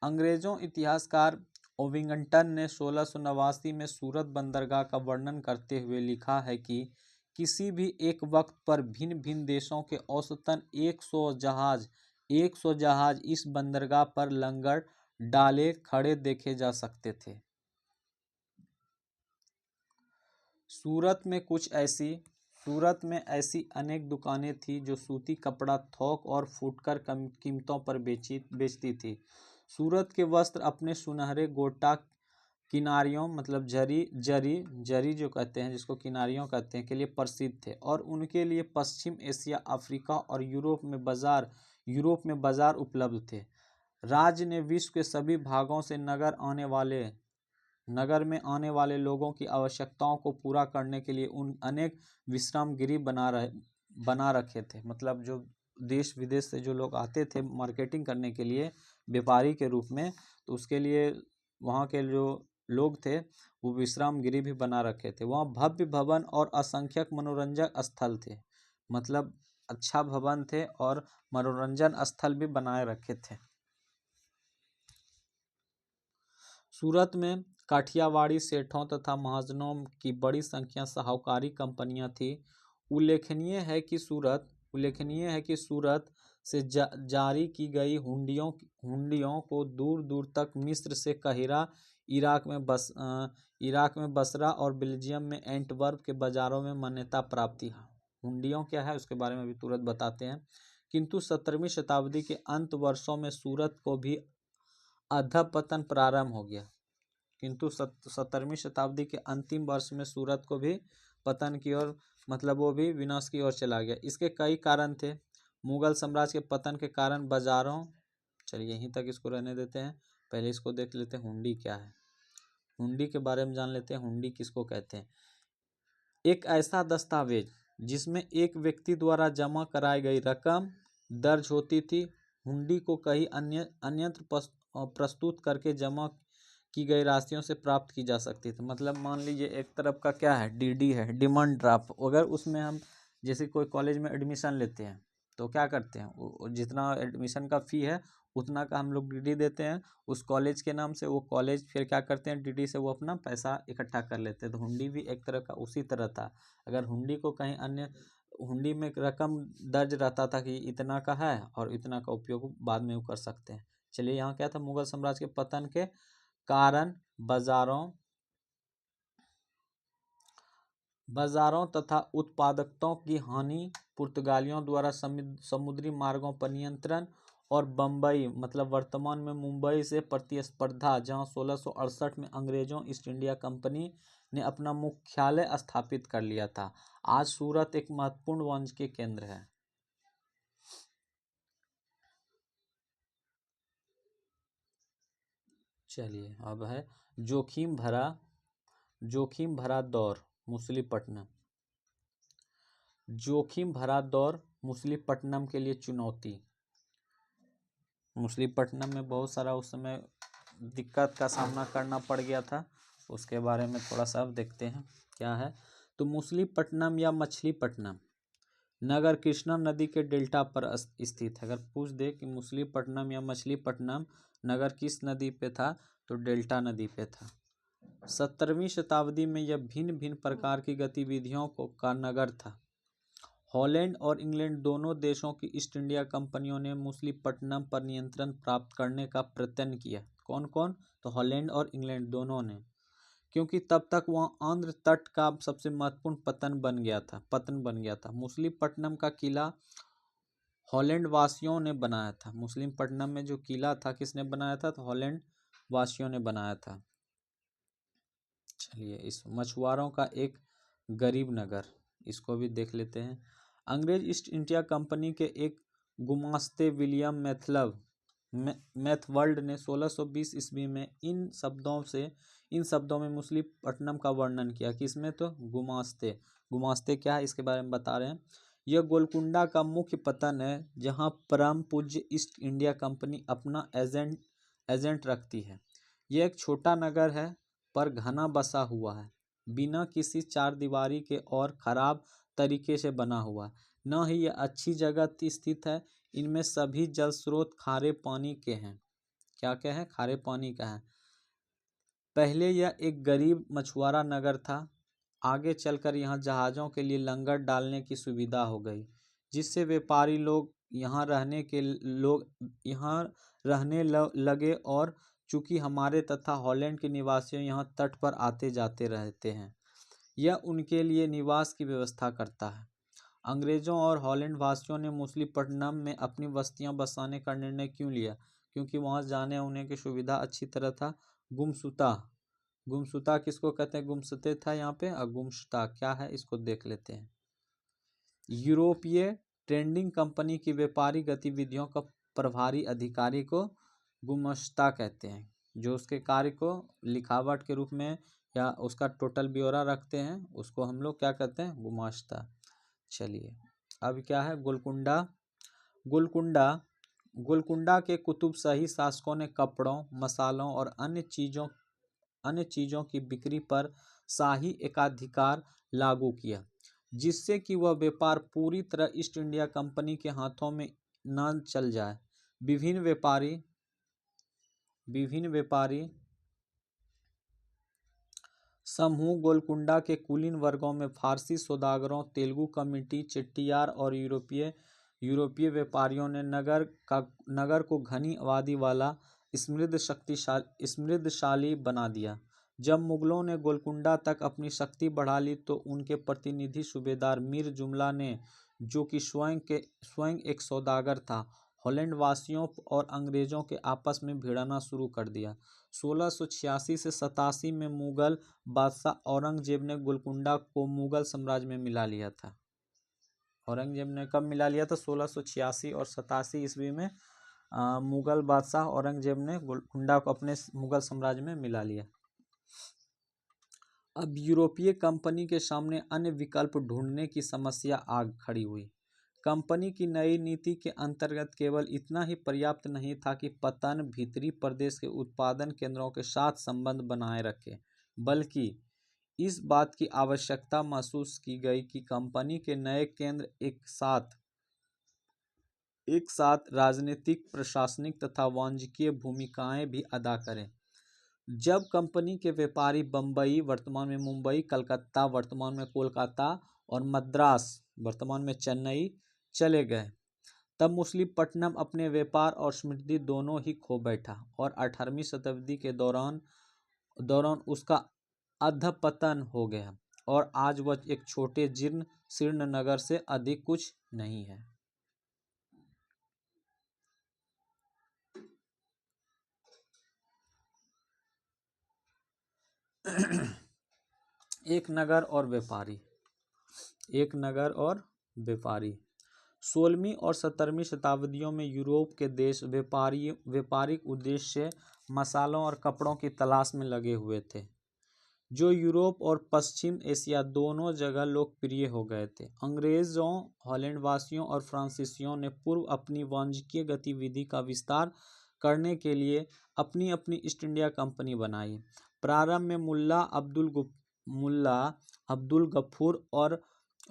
अंग्रेजों इतिहासकार ओविंगटन ने 1689 में सूरत बंदरगाह का वर्णन करते हुए लिखा है कि किसी भी एक वक्त पर भिन्न भिन्न देशों के औसतन 100 जहाज इस बंदरगाह पर लंगर डाले खड़े देखे जा सकते थे। सूरत में ऐसी अनेक दुकानें थीं जो सूती कपड़ा थोक और फुटकर कीमतों पर बेचती थी। सूरत के वस्त्र अपने सुनहरे गोटा किनारियों, मतलब जरी जो कहते हैं, जिसको किनारियों कहते हैं, के लिए प्रसिद्ध थे और उनके लिए पश्चिम एशिया, अफ्रीका और यूरोप में बाजार उपलब्ध थे। राज्य ने विश्व के सभी भागों से नगर में आने वाले लोगों की आवश्यकताओं को पूरा करने के लिए अनेक विश्राम गृह बना रखे थे। मतलब जो देश विदेश से जो लोग आते थे मार्केटिंग करने के लिए व्यापारी के रूप में, तो उसके लिए वहाँ के जो लोग थे वो विश्राम गृह भी बना रखे थे। वहाँ भव्य भवन और असंख्यक मनोरंजक स्थल थे, मतलब अच्छा भवन थे और मनोरंजन स्थल भी बनाए रखे थे। सूरत में काठियावाड़ी सेठों तथा महाजनों की बड़ी संख्या साहूकारी कंपनियां थी। उल्लेखनीय है कि सूरत से जारी की गई हुंडियों को दूर दूर तक मिस्र से काहिरा, इराक में बसरा और बेल्जियम में एंटवर्प के बाजारों में मान्यता प्राप्त थी। हुंडियों क्या है उसके बारे में भी तुरंत बताते हैं। किंतु 17वीं शताब्दी के अंत वर्षों में सूरत को भी अधपतन प्रारंभ हो गया। 17वीं शताब्दी के अंतिम वर्ष में सूरत को भी पतन की ओर, मतलब वो भी विनाश की ओर चला गया। इसके कई कारण थे। मुगल साम्राज्य के पतन के कारण बाजारों, चलिए यहीं तक इसको रहने देते हैं, पहले इसको देख लेते हैं हुंडी क्या है। हुंडी के बारे में जान लेते हैं। हुंडी किसको कहते हैं? एक ऐसा दस्तावेज जिसमें एक व्यक्ति द्वारा जमा कराई गई रकम दर्ज होती थी, हुंडी को कहीं अन्यत्र प्रस्तुत करके जमा की गई राशियों से प्राप्त की जा सकती थी। मतलब मान लीजिए एक तरफ का क्या है, डीडी है, डिमांड ड्राफ्ट। अगर उसमें हम जैसे कोई कॉलेज में एडमिशन लेते हैं तो क्या करते हैं, जितना एडमिशन का फ़ी है उतना का हम लोग डीडी देते हैं उस कॉलेज के नाम से। वो कॉलेज फिर क्या करते हैं, डीडी से वो अपना पैसा इकट्ठा कर लेते हैं। तो हुंडी भी एक तरह का उसी तरह था। अगर हुंडी को कहीं अन्य हुंडी में एक रकम दर्ज रहता था कि इतना का है और इतना का उपयोग बाद में वो कर सकते हैं। चलिए, यहाँ क्या था, मुगल साम्राज्य के पतन के कारण बाजारों तथा उत्पादकताओं की हानि, पुर्तगालियों द्वारा समुद्री मार्गों पर नियंत्रण और बम्बई मतलब वर्तमान में मुंबई से प्रतिस्पर्धा, जहां 1668 में अंग्रेजों ईस्ट इंडिया कंपनी ने अपना मुख्यालय स्थापित कर लिया था। आज सूरत एक महत्वपूर्ण वाणिज्य केंद्र है। चलिए, अब है जोखिम भरा दौर मछलीपट्टनम। जोखिम भरा दौर मछलीपट्टनम के लिए चुनौती। मछलीपट्टनम में बहुत सारा उस समय दिक्कत का सामना करना पड़ गया था, उसके बारे में थोड़ा सा अब देखते हैं क्या है। तो मछलीपट्टनम या मछलीपट्टनम नगर कृष्णा नदी के डेल्टा पर स्थित है। अगर पूछ दे कि मछलीपट्टनम या मछलीपट्टनम नगर किस नदी पे था, तो डेल्टा नदी पे था। 17वीं शताब्दी में यह भिन्न भिन्न प्रकार की गतिविधियों का नगर था। हॉलैंड और इंग्लैंड दोनों देशों की ईस्ट इंडिया कंपनियों ने मछलीपट्टनम पर नियंत्रण प्राप्त करने का प्रयत्न किया। कौन कौन? तो हॉलैंड और इंग्लैंड दोनों ने, क्योंकि तब तक वह आंध्र तट का सबसे महत्वपूर्ण पतन बन गया था। मछलीपट्टनम का किला हॉलैंड वासियों ने बनाया था। मछलीपट्टनम में जो किला था किसने बनाया था? तो हॉलैंड वासियों ने बनाया था। चलिए, इस मछुआरों का एक गरीब नगर, इसको भी देख लेते हैं। अंग्रेज ईस्ट इंडिया कंपनी के एक गुमास्ते विलियम मैथवर्ल्ड ने 1620 ईस्वी में इन शब्दों में मछलीपट्टनम का वर्णन किया। किसमें? तो गुमास्ते क्या है इसके बारे में बता रहे हैं। यह गोलकुंडा का मुख्य पतन है, जहां परम पूज्य ईस्ट इंडिया कंपनी अपना एजेंट रखती है। यह एक छोटा नगर है पर घना बसा हुआ है, बिना किसी चार दीवारी के और खराब तरीके से बना हुआ। न ही यह अच्छी जगह स्थित है। इनमें सभी जल स्रोत खारे पानी के हैं। क्या क्या है? खारे पानी का है। पहले यह एक गरीब मछुआरा नगर था। आगे चलकर यहाँ जहाज़ों के लिए लंगर डालने की सुविधा हो गई, जिससे व्यापारी लोग यहाँ रहने लगे। और चूंकि हमारे तथा हॉलैंड के निवासियों यहाँ तट पर आते जाते रहते हैं, यह उनके लिए निवास की व्यवस्था करता है। अंग्रेजों और हॉलैंड वासियों ने मछलीपट्टनम में अपनी बस्तियां बसाने का निर्णय क्यों लिया? क्योंकि वहां जाने आने की सुविधा अच्छी तरह था। गुमसुता किसको कहते हैं? गुमसुते था यहाँ पे। और गुमशुता क्या है इसको देख लेते हैं। यूरोपीय ट्रेडिंग कंपनी की व्यापारी गतिविधियों का प्रभारी अधिकारी को गुमश्ता कहते हैं, जो उसके कार्य को लिखावट के रूप में या उसका टोटल ब्यौरा रखते हैं, उसको हम लोग क्या कहते हैं? गुमाश्ता। चलिए, अब क्या है? गोलकुंडा के कुतुब शाही शासकों ने कपड़ों, मसालों और अन्य चीज़ों की बिक्री पर शाही एकाधिकार लागू किया, जिससे कि वह व्यापार पूरी तरह ईस्ट इंडिया कंपनी के हाथों में न चल जाए। विभिन्न व्यापारी समूह गोलकुंडा के कुलीन वर्गों में फारसी सौदागरों, तेलुगु कम्युनिटी, चेट्टियार और यूरोपीय व्यापारियों ने नगर को घनी आबादी वाला समृद्धशाली बना दिया। जब मुगलों ने गोलकुंडा तक अपनी शक्ति बढ़ा ली, तो उनके प्रतिनिधि सूबेदार मीर जुमला ने, जो कि स्वयं एक सौदागर था, हॉलैंड वासियों और अंग्रेजों के आपस में भिड़ना शुरू कर दिया। 1686 से 87 में मुगल बादशाह औरंगजेब ने गोलकुंडा को मुगल साम्राज्य में मिला लिया था। औरंगजेब ने कब मिला लिया था? 1686 और 87 ईस्वी में मुगल बादशाह औरंगजेब ने गोलकुंडा को अपने मुगल साम्राज्य में मिला लिया। अब यूरोपीय कंपनी के सामने अन्य विकल्प ढूंढने की समस्या आ खड़ी हुई। कंपनी की नई नीति के अंतर्गत केवल इतना ही पर्याप्त नहीं था कि पतन भीतरी प्रदेश के उत्पादन केंद्रों के साथ संबंध बनाए रखे, बल्कि इस बात की आवश्यकता महसूस की गई कि कंपनी के नए केंद्र एक साथ राजनीतिक, प्रशासनिक तथा वाणिज्यिक भूमिकाएं भी अदा करें। जब कंपनी के व्यापारी बम्बई वर्तमान में मुंबई, कलकत्ता वर्तमान में कोलकाता और मद्रास वर्तमान में चेन्नई चले गए, तब मछलीपट्टनम अपने व्यापार और समृद्धि दोनों ही खो बैठा और 18वीं शताब्दी के दौरान उसका अधपतन हो गया और आज वह एक छोटे जीर्ण शीर्ण नगर से अधिक कुछ नहीं है। एक नगर और व्यापारी। 16वीं और 17वीं शताब्दियों में यूरोप के देश व्यापारिक उद्देश्य से मसालों और कपड़ों की तलाश में लगे हुए थे, जो यूरोप और पश्चिम एशिया दोनों जगह लोकप्रिय हो गए थे। अंग्रेजों, हॉलैंड वासियों और फ्रांसीसियों ने पूर्व अपनी वाणिज्यिक गतिविधि का विस्तार करने के लिए अपनी अपनी ईस्ट इंडिया कंपनी बनाई। प्रारंभ में मुल्ला अब्दुल गफूर और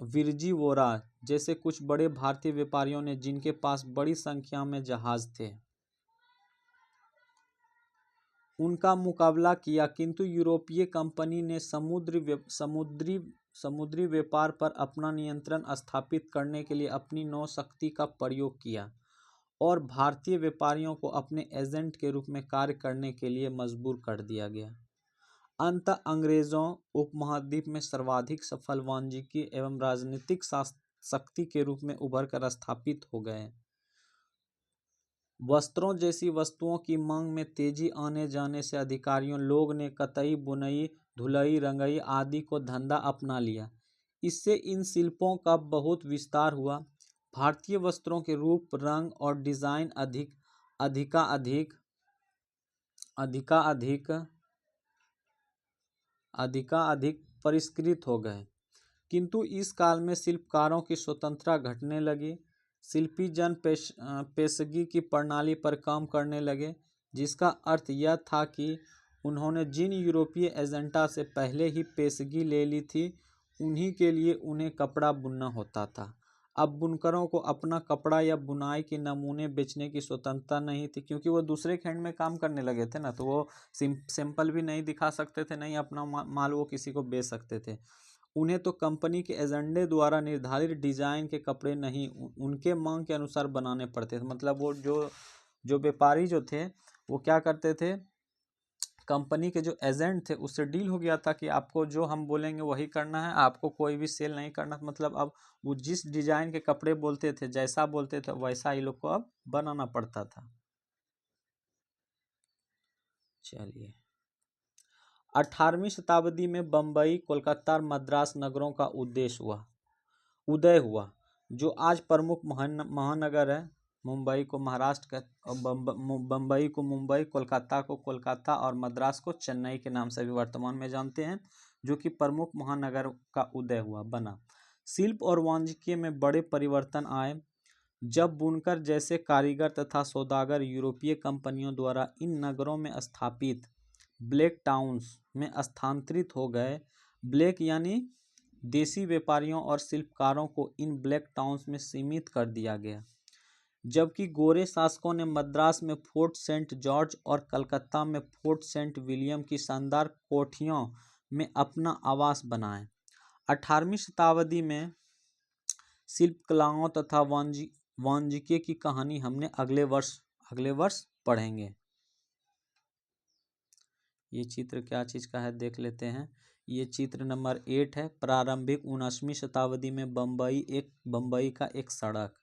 विरजी वोरा जैसे कुछ बड़े भारतीय व्यापारियों ने, जिनके पास बड़ी संख्या में जहाज थे, उनका मुकाबला किया, किंतु यूरोपीय कंपनी ने समुद्री व्यापार पर अपना नियंत्रण स्थापित करने के लिए अपनी नौशक्ति का प्रयोग किया और भारतीय व्यापारियों को अपने एजेंट के रूप में कार्य करने के लिए मजबूर कर दिया गया। अंततः अंग्रेजों उपमहाद्वीप में सर्वाधिक सफल वाणिज्यिक एवं राजनीतिक शक्ति के रूप में उभर कर स्थापित हो गए। वस्त्रों जैसी वस्तुओं की मांग में तेजी आने जाने से अधिकारियों लोग ने कताई, बुनाई, धुलाई, रंगाई आदि को धंधा अपना लिया। इससे इन शिल्पों का बहुत विस्तार हुआ। भारतीय वस्त्रों के रूप, रंग और डिजाइन अधिकाधिक परिष्कृत हो गए, किंतु इस काल में शिल्पकारों की स्वतंत्रता घटने लगी। शिल्पी जन पेशगी की प्रणाली पर काम करने लगे, जिसका अर्थ यह था कि उन्होंने जिन यूरोपीय एजेंटा से पहले ही पेशगी ले ली थी, उन्हीं के लिए उन्हें कपड़ा बुनना होता था। अब बुनकरों को अपना कपड़ा या बुनाई के नमूने बेचने की स्वतंत्रता नहीं थी, क्योंकि वो दूसरे खंड में काम करने लगे थे ना, तो वो सैंपल भी नहीं दिखा सकते थे, नहीं अपना माल वो किसी को बेच सकते थे। उन्हें तो कंपनी के एजेंडे द्वारा निर्धारित डिजाइन के कपड़े नहीं, उनके मांग के अनुसार बनाने पड़ते थे। मतलब वो जो व्यापारी जो थे वो क्या करते थे, कंपनी के जो एजेंट थे उससे डील हो गया था कि आपको जो हम बोलेंगे वही करना है, आपको कोई भी सेल नहीं करना। मतलब अब वो जिस डिजाइन के कपड़े बोलते थे, जैसा बोलते थे, वैसा ही लोग को अब बनाना पड़ता था। चलिए, 18वीं शताब्दी में बम्बई, कोलकाता और मद्रास नगरों का उदय हुआ, जो आज प्रमुख महानगर है। मुंबई को महाराष्ट्र का, बम्बई को मुंबई, कोलकाता को कोलकाता और मद्रास को चेन्नई के नाम से भी वर्तमान में जानते हैं, जो कि प्रमुख महानगर का उदय बना। शिल्प और वाणिज्य में बड़े परिवर्तन आए जब बुनकर जैसे कारीगर तथा सौदागर यूरोपीय कंपनियों द्वारा इन नगरों में स्थापित ब्लैक टाउन्स में स्थानांतरित हो गए। ब्लैक यानी देसी व्यापारियों और शिल्पकारों को इन ब्लैक टाउन्स में सीमित कर दिया गया, जबकि गोरे शासकों ने मद्रास में फोर्ट सेंट जॉर्ज और कलकत्ता में फोर्ट सेंट विलियम की शानदार कोठियों में अपना आवास बनाए। 18वीं शताब्दी में शिल्पकलाओं तथा वाणिज्य की कहानी हमने अगले वर्ष पढ़ेंगे। ये चित्र क्या चीज का है देख लेते हैं। ये चित्र नंबर 8 है। प्रारंभिक 19वीं शताब्दी में बम्बई का एक सड़क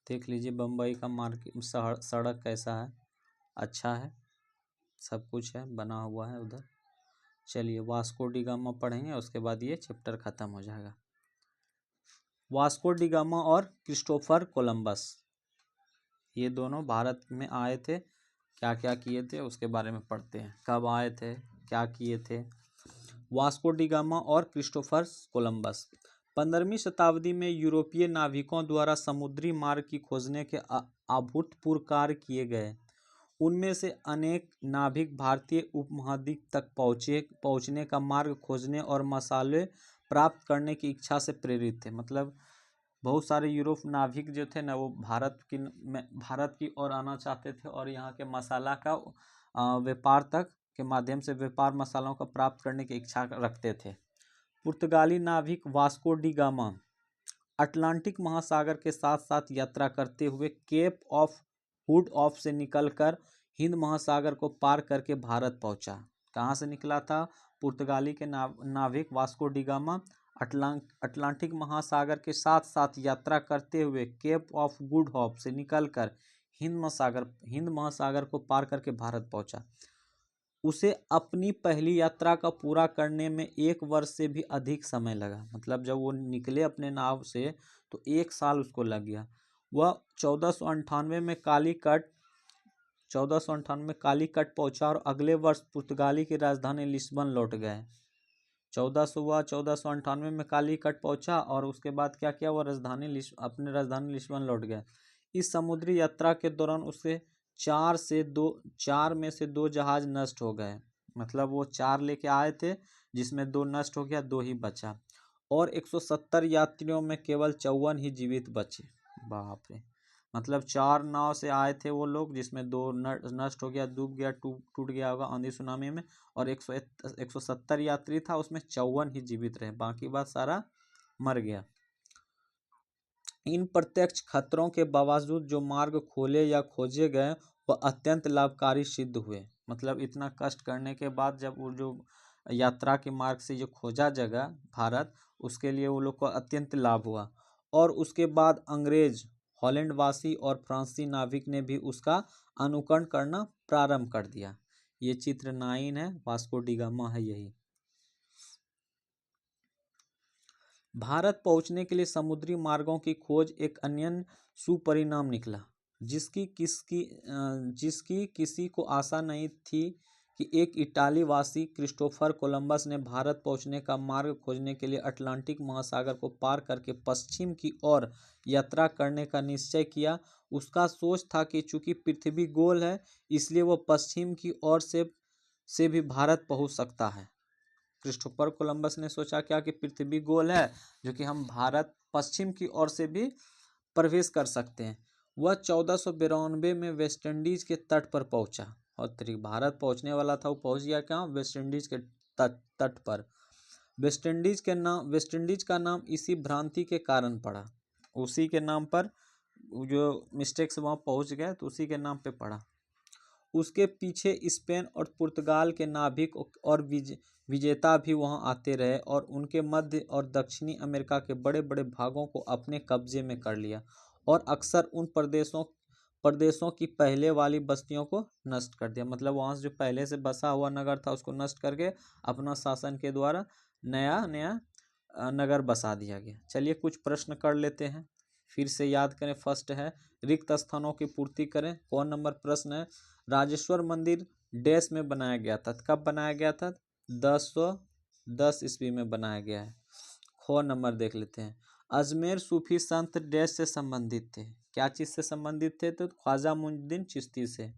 देख लीजिए। बम्बई का मार्केट सड़क कैसा है, अच्छा है, सब कुछ है, बना हुआ है उधर। चलिए वास्को डी गामा पढ़ेंगे, उसके बाद ये चैप्टर खत्म हो जाएगा। वास्को डी गामा और क्रिस्टोफर कोलंबस, ये दोनों भारत में आए थे। क्या क्या किए थे उसके बारे में पढ़ते हैं। कब आए थे, क्या किए थे। वास्को डी गामा और क्रिस्टोफर कोलंबस। 15वीं शताब्दी में यूरोपीय नाविकों द्वारा समुद्री मार्ग की खोजने के अभूतपूर्व कार्य किए गए। उनमें से अनेक नाविक भारतीय उपमहाद्वीप तक पहुँचने का मार्ग खोजने और मसाले प्राप्त करने की इच्छा से प्रेरित थे। मतलब बहुत सारे यूरोप नाविक जो थे ना, वो भारत की ओर आना चाहते थे और यहाँ के मसाला का व्यापार तक के माध्यम से व्यापार मसालों का प्राप्त करने की इच्छा रखते थे। पुर्तगाली नाविक वास्को डी गामा अटलांटिक महासागर के साथ साथ यात्रा करते हुए केप ऑफ हुड ऑफ से निकलकर हिंद महासागर को पार करके भारत पहुंचा। कहाँ से निकला था? पुर्तगाली के नाविक वास्को डी गामा अटलांटिक महासागर के साथ साथ यात्रा करते हुए केप ऑफ गुड होप से निकलकर हिंद महासागर को पार करके भारत पहुंचा। उसे अपनी पहली यात्रा का पूरा करने में 1 वर्ष से भी अधिक समय लगा। मतलब जब वो निकले अपने नाव से तो 1 साल उसको लग गया। वह 1498 में कालीकट पहुंचा और अगले वर्ष पुर्तगाली की राजधानी लिस्बन लौट गए। 1498 में कालीकट पहुंचा और उसके बाद क्या किया, वह अपने राजधानी लिस्बन लौट गए। इस समुद्री यात्रा के दौरान उसके 4 में से 2 जहाज नष्ट हो गए। मतलब वो 4 लेके आए थे, जिसमें 2 नष्ट हो गया, 2 ही बचा और 170 यात्रियों में केवल 54 ही जीवित बचे। बाप रे! मतलब 4 नाव से आए थे वो लोग, जिसमें 2 नष्ट हो गया, डूब गया, टूट गया होगा आंधी सुनामी में, और 170 यात्री था, उसमें 54 ही जीवित रहे, बाकी बात सारा मर गया। इन प्रत्यक्ष खतरों के बावजूद जो मार्ग खोले या खोजे गए वह अत्यंत लाभकारी सिद्ध हुए। मतलब इतना कष्ट करने के बाद जब वो जो यात्रा के मार्ग से जो खोजा जगह भारत, उसके लिए वो लोग को अत्यंत लाभ हुआ। और उसके बाद अंग्रेज, हॉलैंडवासी और फ्रांसीसी नाविक ने भी उसका अनुकरण करना प्रारंभ कर दिया। ये चित्र 9 है, वास्को डी गामा है यही। भारत पहुंचने के लिए समुद्री मार्गों की खोज एक अन्य सुपरिणाम निकला, जिसकी किसी को आशा नहीं थी कि एक इटाली वासी क्रिस्टोफर कोलंबस ने भारत पहुंचने का मार्ग खोजने के लिए अटलांटिक महासागर को पार करके पश्चिम की ओर यात्रा करने का निश्चय किया। उसका सोच था कि चूंकि पृथ्वी गोल है, इसलिए वह पश्चिम की ओर से भी भारत पहुंच सकता है। क्रिस्टोफर कोलंबस ने सोचा क्या कि पृथ्वी गोल है, जो कि हम भारत पश्चिम की ओर से भी प्रवेश कर सकते हैं। वह 1492 में वेस्ट इंडीज के तट पर पहुंचा और भारत पहुंचने वाला था, वो पहुंच गया कहाँ? वेस्ट इंडीज के तट पर। वेस्ट इंडीज का नाम इसी भ्रांति के कारण पड़ा, उसी के नाम पर जो मिस्टेक से वहाँ पहुंच गए तो उसी के नाम पे पड़ा। उसके पीछे स्पेन और पुर्तगाल के नाविक और विजेता भी वहां आते रहे और उनके मध्य और दक्षिणी अमेरिका के बड़े बड़े भागों को अपने कब्जे में कर लिया और अक्सर उन प्रदेशों की पहले वाली बस्तियों को नष्ट कर दिया। मतलब वहाँ से जो पहले से बसा हुआ नगर था उसको नष्ट करके अपना शासन के द्वारा नया नगर बसा दिया गया। चलिए कुछ प्रश्न कर लेते हैं, फिर से याद करें। फर्स्ट है रिक्त स्थानों की पूर्ति करें। कौन नंबर प्रश्न है? राजेश्वर मंदिर डैश में बनाया गया था। कब बनाया गया था? 1010 ईस्वी में बनाया गया है। ख नंबर देख लेते हैं। अजमेर सूफी संत डैश से संबंधित थे। क्या चीज से संबंधित थे? तो ख्वाजा मुइनुद्दीन चिश्ती से।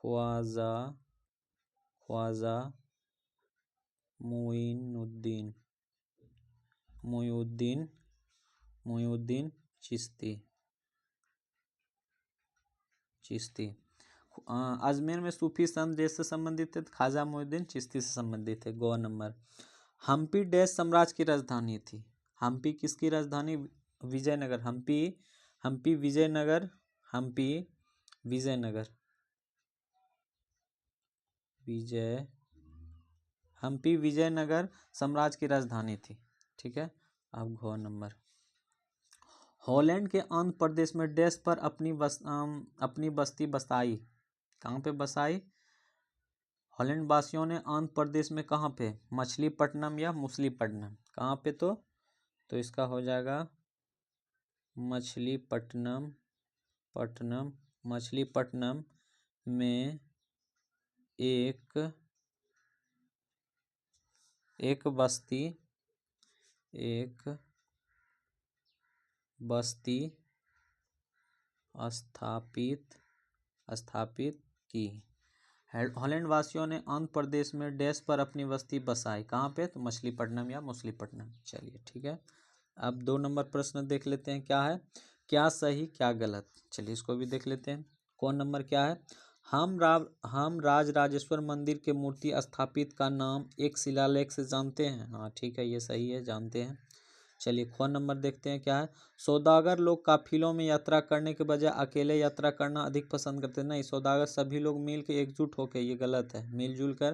ख्वाजा मुइनुद्दीन चिश्ती। अजमेर में सूफी संत डैश से संबंधित थे, ख्वाजा मुइनुद्दीन चिश्ती से संबंधित थे। गौ नंबर। हम्पी डैश साम्राज्य की राजधानी थी। हम्पी किसकी राजधानी? विजयनगर। हम्पी विजयनगर साम्राज्य की राजधानी थी। ठीक है। अब घ नंबर। हॉलैंड के आंध्र प्रदेश में डैश पर अपनी बस्ती बसाई। कहाँ पे बसाई? हॉलैंड वासियों ने आंध्र प्रदेश में कहाँ पे? मछलीपट्टनम या मुसलीपट्टनम। कहाँ पे? तो इसका हो जाएगा मछलीपट्टनम में एक एक बस्ती स्थापित की। हॉलैंड वासियों ने आंध्र प्रदेश में डैश पर अपनी बस्ती बसाई। कहाँ पे? तो मछलीपट्टनम या मुसलीपट्टनम। चलिए ठीक है। अब 2 नंबर प्रश्न देख लेते हैं क्या है, क्या सही क्या गलत। चलिए इसको भी देख लेते हैं। कौन नंबर क्या है? हम राजराजेश्वर मंदिर के मूर्ति स्थापित का नाम एक शिलालेख से जानते हैं। हाँ ठीक है, ये सही है, जानते हैं। चलिए ख नंबर देखते हैं क्या है। सौदागर लोग काफिलों में यात्रा करने के बजाय अकेले यात्रा करना अधिक पसंद करते हैं। नहीं, सौदागर सभी लोग मिल के एकजुट होकर, ये गलत है, मिलजुल कर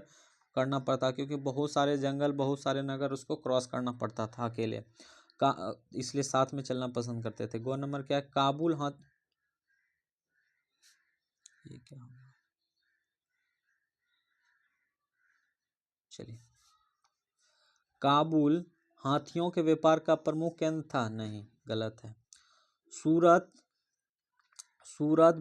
करना पड़ता, क्योंकि बहुत सारे जंगल, बहुत सारे नगर उसको क्रॉस करना पड़ता था अकेले का, इसलिए साथ में चलना पसंद करते थे। गो नंबर क्या है? काबुल ये क्या होगा? चलिए, काबुल हाथियों के व्यापार का प्रमुख केंद्र था। नहीं, गलत है। सूरत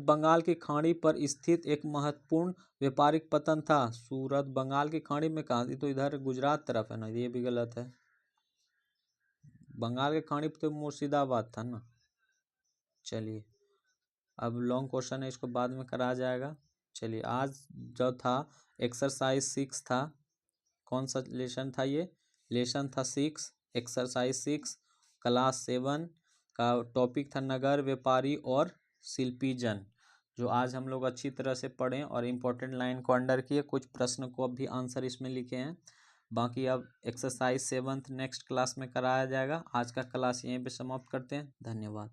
बंगाल की खाड़ी पर स्थित एक महत्वपूर्ण व्यापारिक पतन था। सूरत बंगाल की खाड़ी में कहाँ? ये तो इधर गुजरात तरफ है ना, ये भी गलत है। बंगाल की खाड़ी पर तो मुर्शिदाबाद था ना। चलिए, अब लॉन्ग क्वेश्चन है, इसको बाद में कराया जाएगा। चलिए, आज जो था एक्सरसाइज 6 था। कौन सा लेसन था ये? लेसन था 6, एक्सरसाइज 6, क्लास 7 का टॉपिक था नगर व्यापारी और शिल्पी जन, जो आज हम लोग अच्छी तरह से पढ़ें और इम्पोर्टेंट लाइन को अंडर किए, कुछ प्रश्न को अब भी आंसर इसमें लिखे हैं। बाकी अब एक्सरसाइज 7 नेक्स्ट क्लास में कराया जाएगा। आज का क्लास यहीं पे समाप्त करते हैं। धन्यवाद।